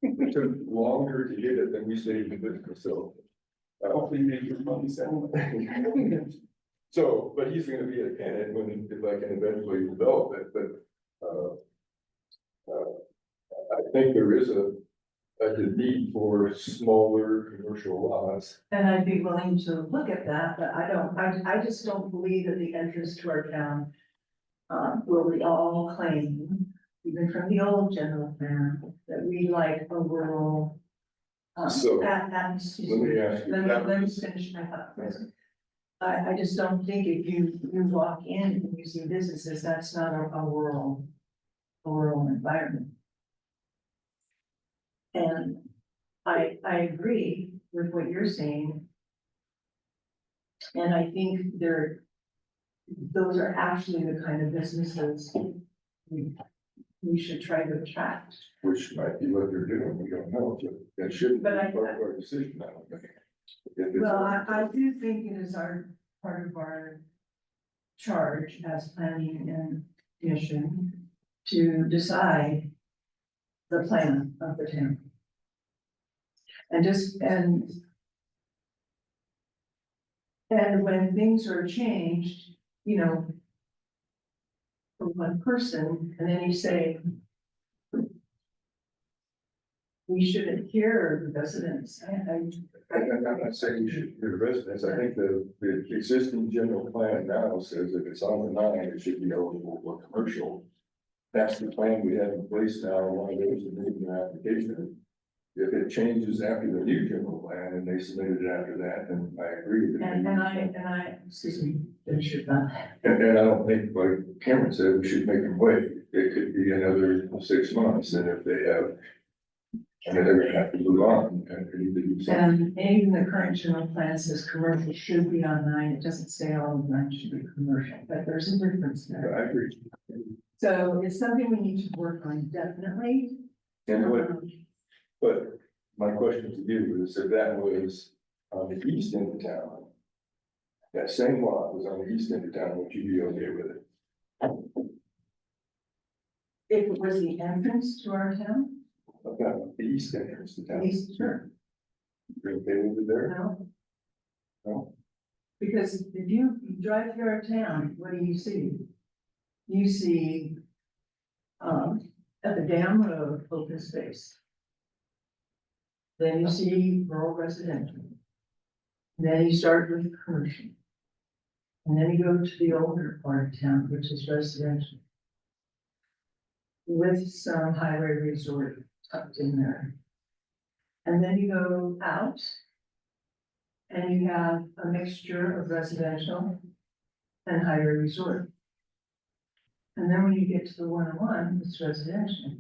It took longer to get it than we stayed in the business, so. Hopefully you make your money selling it. So, but he's gonna be a tenant when, if I can eventually develop it, but, I think there is a need for smaller commercial lots. And I'd be willing to look at that, but I just don't believe that the entrance to our town will be all claim, even from the old general plan, that we like a rural. So, Excuse let me me, ask you. let me finish my thought. I just don't think if you walk in and you see businesses, that's not a rural environment. And I agree with what you're saying. And I think those are actually the kind of businesses we should try to attract. Which might be what they're doing, we don't know, that shouldn't be But I- part of our decision, I don't think. If it's- Well, I do think it is part of our charge as planning and commission to decide the plan of the town. And when things are changed, you know, from one person, and then you say, we shouldn't hear the residents, I'm not saying you should do the residents, I think the existing general plan now says if it's on the 9, it should be eligible for commercial. That's the plan we have in place now, one of those is making an application. If it changes after the new general plan and they submitted it after that, then I agree. that- and I, excuse me, finish your thought. And I don't think, like Cameron said, we should make them wait. It could be another 6 months, and if they have, and then they're gonna have to move on and need to do something. And even the current general plan says commercial should be on 9, it doesn't say all of 9 should be commercial, but there's a difference there. I agree. So it's something we need to work on definitely. And but my question to you is if that was on the east end of town, that same lot was on the east end of town, would you be okay with it? If it was the entrance to our town, Okay, the east entrance to town. east, sure, You're okay with it there? no, No? because if you drive through our town, what do you see? You see, at the dam road, open space. Then you see rural residential. Then you start with commercial. And then you go to the older part of town, which is residential. With some highway resort tucked in there. And then you go out. And you have a mixture of residential and highway resort. And then when you get to the 101, it's residential.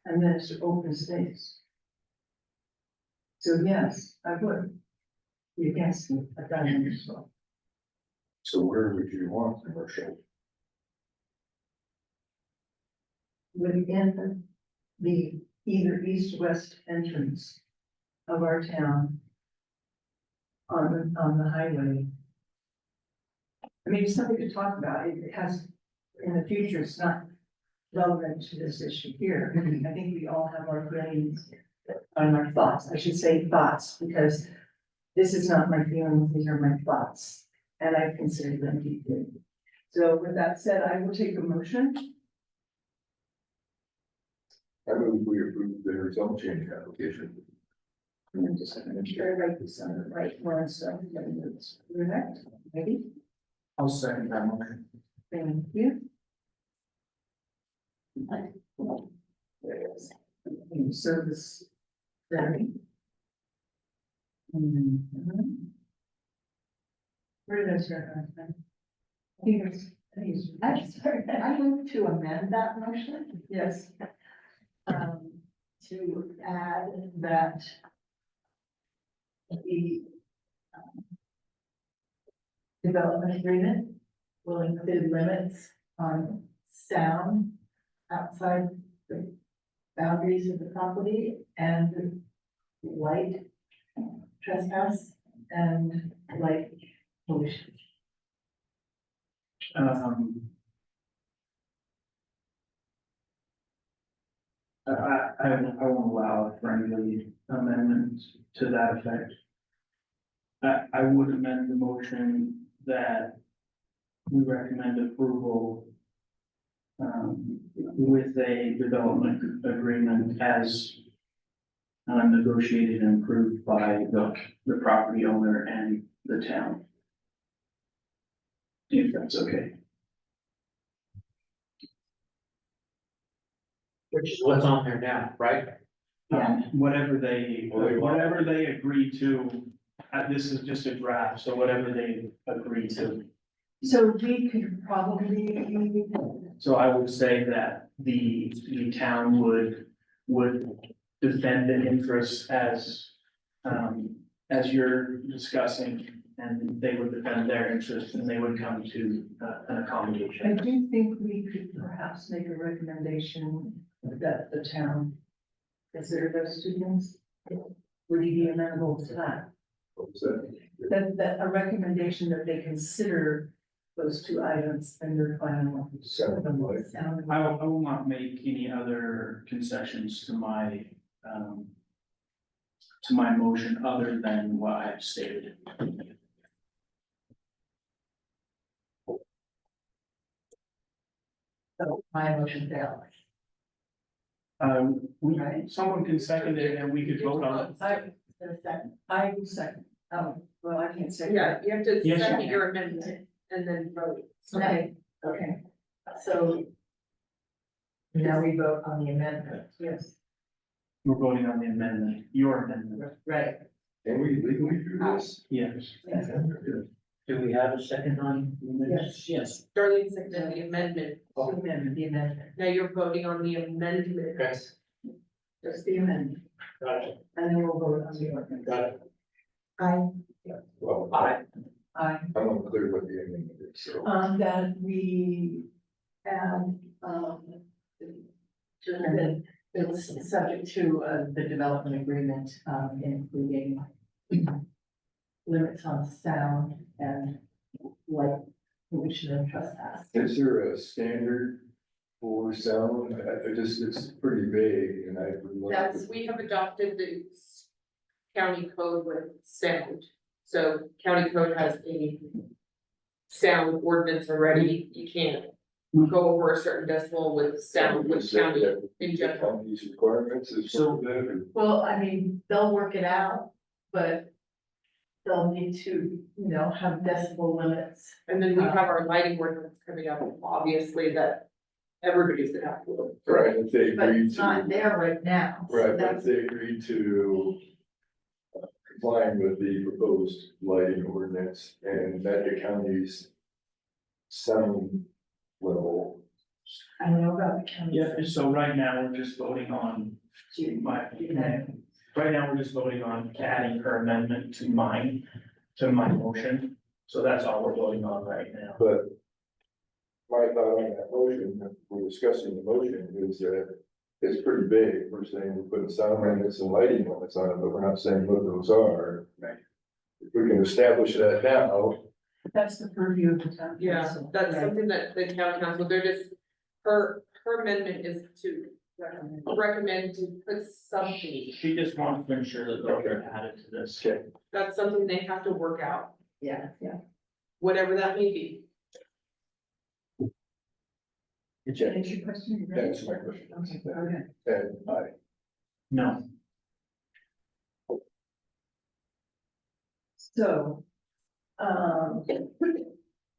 And then it's open space. So yes, I would be against it, I've done it as well. So where would you want commercial? Within the either east-west entrance of our town on the highway. I mean, it's something to talk about. It has, in the future, it's not relevant to this issue here. I think we all have our feelings on our thoughts. I should say thoughts, because this is not my feelings, these are my thoughts, and I consider them deeply. So with that said, I will take a motion. I move we approve the zone change application. I'm just gonna make sure I write this on the right one, so it's correct, maybe, I'll second that motion. thank you. Service. Very. Where did I start last time? I think I move to amend that motion. yes, To add that the development agreement will include limits on sound outside the boundaries of the property and light trespass and light pollution. I won't allow a friendly amendment to that effect. I would amend the motion that we recommend approval with a development agreement as negotiated and approved by the property owner and the town. If that's okay. Which is what's on there now, right? Whatever they agree to this is just a draft, so whatever they agree to. So we could probably, So I would say that the town would defend the interests as you're discussing, and they would defend their interests, and they would come to an I accommodation. do think we could perhaps make a recommendation that the town consider those two things. Would you be amenable to that? What was that? That a recommendation that they consider those two items in their final. Sound like- I will not make any other concessions to my motion other than what I've stated. So my motion failed. Someone can second it and we could vote on it. There's a second. I will second. Oh, well, I can't say. Yeah, you have to Yes, second ma'am. your amendment and then vote. Okay, okay, so. Now we vote on the amendment. Yes. We're voting on the amendment, your amendment. Right. Can we legally do this? Yes. Do we have a second on? Yes. Yes. Darlene seconded the amendment. The amendment. Now you're voting on the amendment. Okay. Just the amendment. Got it. And then we'll vote on the ordinance. Got it. Well, Aye. I, I'm unclear what the amendment is, so. that we add, And it's subject to the development agreement, including limits on sound and light pollution and trespass. Is there a standard for sound? I just, it's pretty vague and I would love. That's, we have adopted the county code with sound. So county code has a sound ordinance already. You can't go over a certain decibel with sound with county in general. County's requirements is. So- Well, I mean, they'll work it out, but they'll need to, have decibel limits. And then we have our lighting ordinance coming up, obviously, that everybody's gonna have to. look. Right, if they But agree it's not to, there right now. so right, but if that's- they agree to complying with the proposed lighting ordinance and met the county's sound level. I know about the county. Yeah, so right now, we're just voting on right now, we're just voting on adding her amendment to my motion. So that's all we're voting on right now. But my thought on that motion, if we're discussing the motion, is that it's pretty big. We're saying we're putting sound limits and lighting limits on it, but we're not saying what those are. Right. If we can establish that now, that's the purview of the town. Yeah, council. that's Right. something that the town council, they're just, her amendment is to recommend to put something. She just wants to ensure that they're added to this. okay, That's something they have to work out, Yeah. whatever that may be. Did you answer your question? You ready? that's my question. Okay, okay. And I, No, So,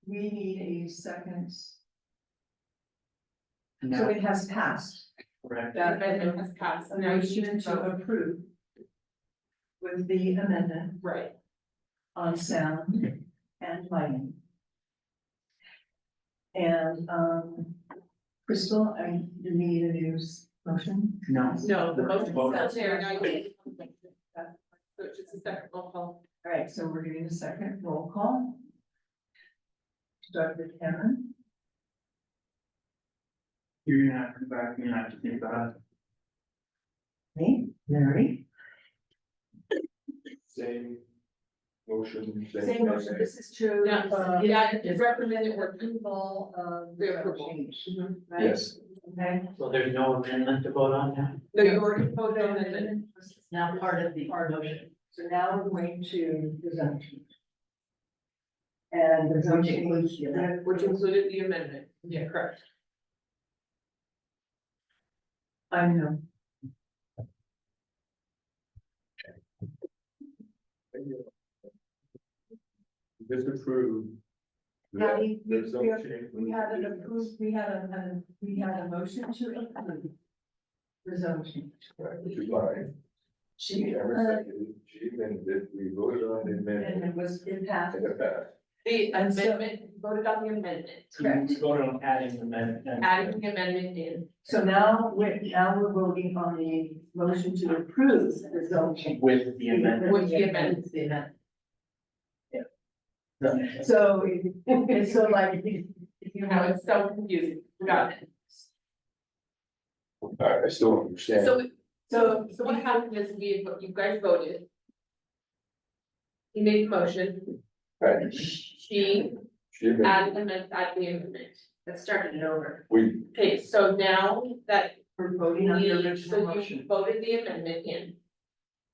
we need a second, so no, it has passed. correct. The amendment has passed, A now you should motion to vote. approve with the amendment Right, on sound and lighting. And, Crystal, do we need a new motion? No. no, the motion's Vote. still there, now you. So it's just a second roll call. All right, so we're doing a second roll call. Start with Karen. You're gonna have to come back, you're gonna have to think about it. Me, Mary. same motion. Same motion, this is true. Yeah, it's recommended or Approval of the approval. change, Mhm. right? Yes, Okay. So there's no amendment to vote on now? No, you already voted on it. It's now part of the motion. So now we're going to the zone change. And the zone Which change. includes the amendment. Which included the amendment, yeah, correct. I know. disapprove. Patty, the zone change. we had an approved, we had a motion to approve the zone change. Which is mine. She, Cameron seconded, she she amended it, we voted on the And amendment, it passed. and it passed. The And so- amendment, voted on the amendment, Correct. We voted on adding the amendment. adding the amendment in. So now we're voting on the motion to approve the zone change. With the amendment. With the amendment. The amendment. So it's so like, You know, it's so confusing, got it. I still don't understand. So what happened is you guys voted. He made the motion, Right, she she amended, added the amendment. that started it over. we, Okay, so now that We're voting on the we, original so you motion. voted the amendment in.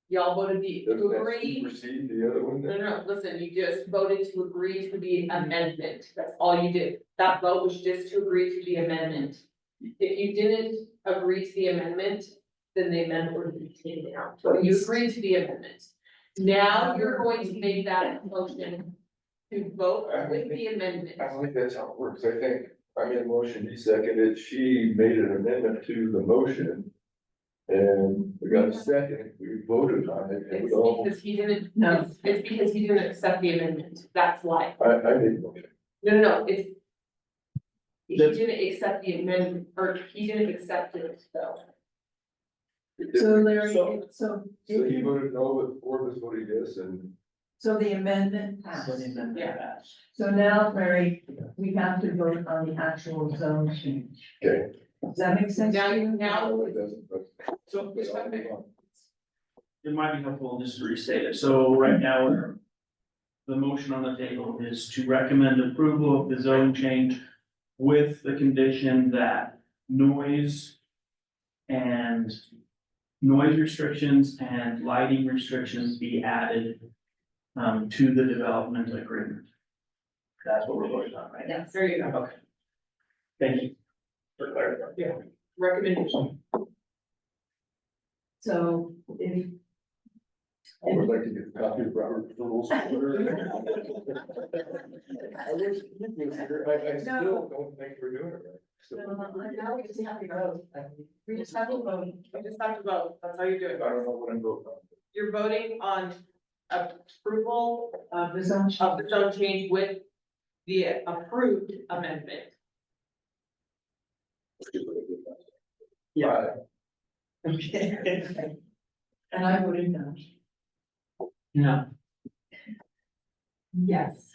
Y'all voted the, doesn't to that agree, supersede the other one? no, listen, you just voted to agree to the amendment, that's all you did. That vote was just to agree to the amendment. If you didn't agree to the amendment, then the amendment would be taken out, but you agreed to the amendment. Now you're going to make that motion to vote with the amendment. I don't think that's how it works, I think, I made a motion, he seconded, she made an amendment to the motion. And we got a second, we voted on it, and It's we all, because he didn't, No. it's because he didn't accept the amendment, that's why. I made the motion. No, it's. He didn't accept the amendment, or he didn't accept it, so. So Larry, So- so So he voted no, but four of us voted yes, and so the amendment passed. So the amendment Yeah. passed. So now, Larry, we have to vote on the actual zone change. okay. Does that make sense? to you? No, it doesn't, but. So but I'll move on. it might be helpful just to restate it. So right now, the motion on the table is to recommend approval of the zone change with the condition that noise restrictions and lighting restrictions be added to the development agreement. That's what we're voting on right now. Yes, there you go, Okay. Thank you for clarifying. yeah, recommendation. So if, I would like to get a copy of Robert's rules. of order. I wish you was here. I still don't think we're doing it right. So, now we just have to vote. We just have to vote, we just have to vote, that's how you do I it. don't know what I'm voting on. You're voting on approval The zone of change. the zone change with the approved amendment. Yeah. Okay. And I voted no. No, Yes.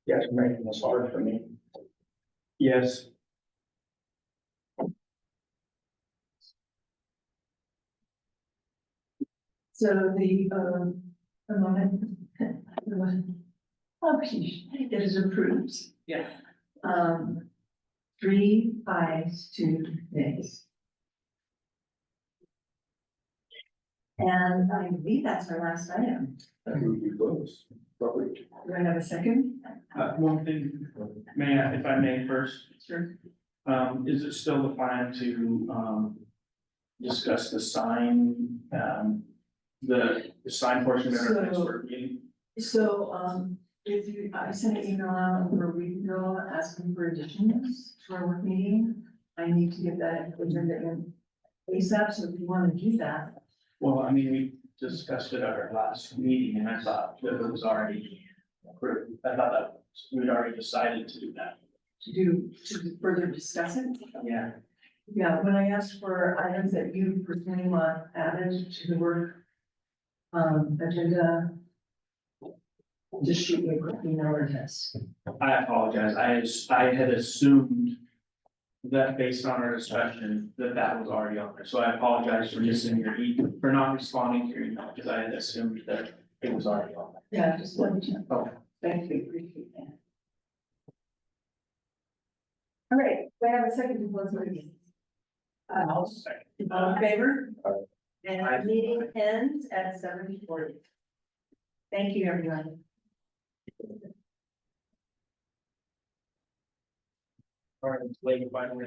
Yes, making this hard for me. Yes. So the moment, oh, geez, it is approved. Yeah. 3 ayes, 2 nays. And I believe that's our last item. I move we close. Public. Do I have a second? One thing, may I, if I may first, Sure. is it still the plan to, discuss the sign, the sign portion of our next work meeting? So, if you, I sent an email out over a week ago asking for additions to our work meeting. I need to get that agenda in ASAP, so if you want to do that, Well, I mean, we discussed it at our last meeting and I thought that it was already approved. I thought that we'd already decided to do that. to further discuss it. Yeah. Yeah, when I asked for items that you personally want added to the work agenda, just shoot me a quick email or text. I apologize. I had assumed that based on our discussion, that was already on there. So I apologize for missing your for not responding to your email, because I had assumed that it was already on there. Yeah, just let me check. Okay. Thank you, appreciate that. All right, we have a second to close the meeting. I'll second. All in favor? Aye. And Aye. our meeting ends at 7:40. Thank you, everyone. All right, it's late, by the way.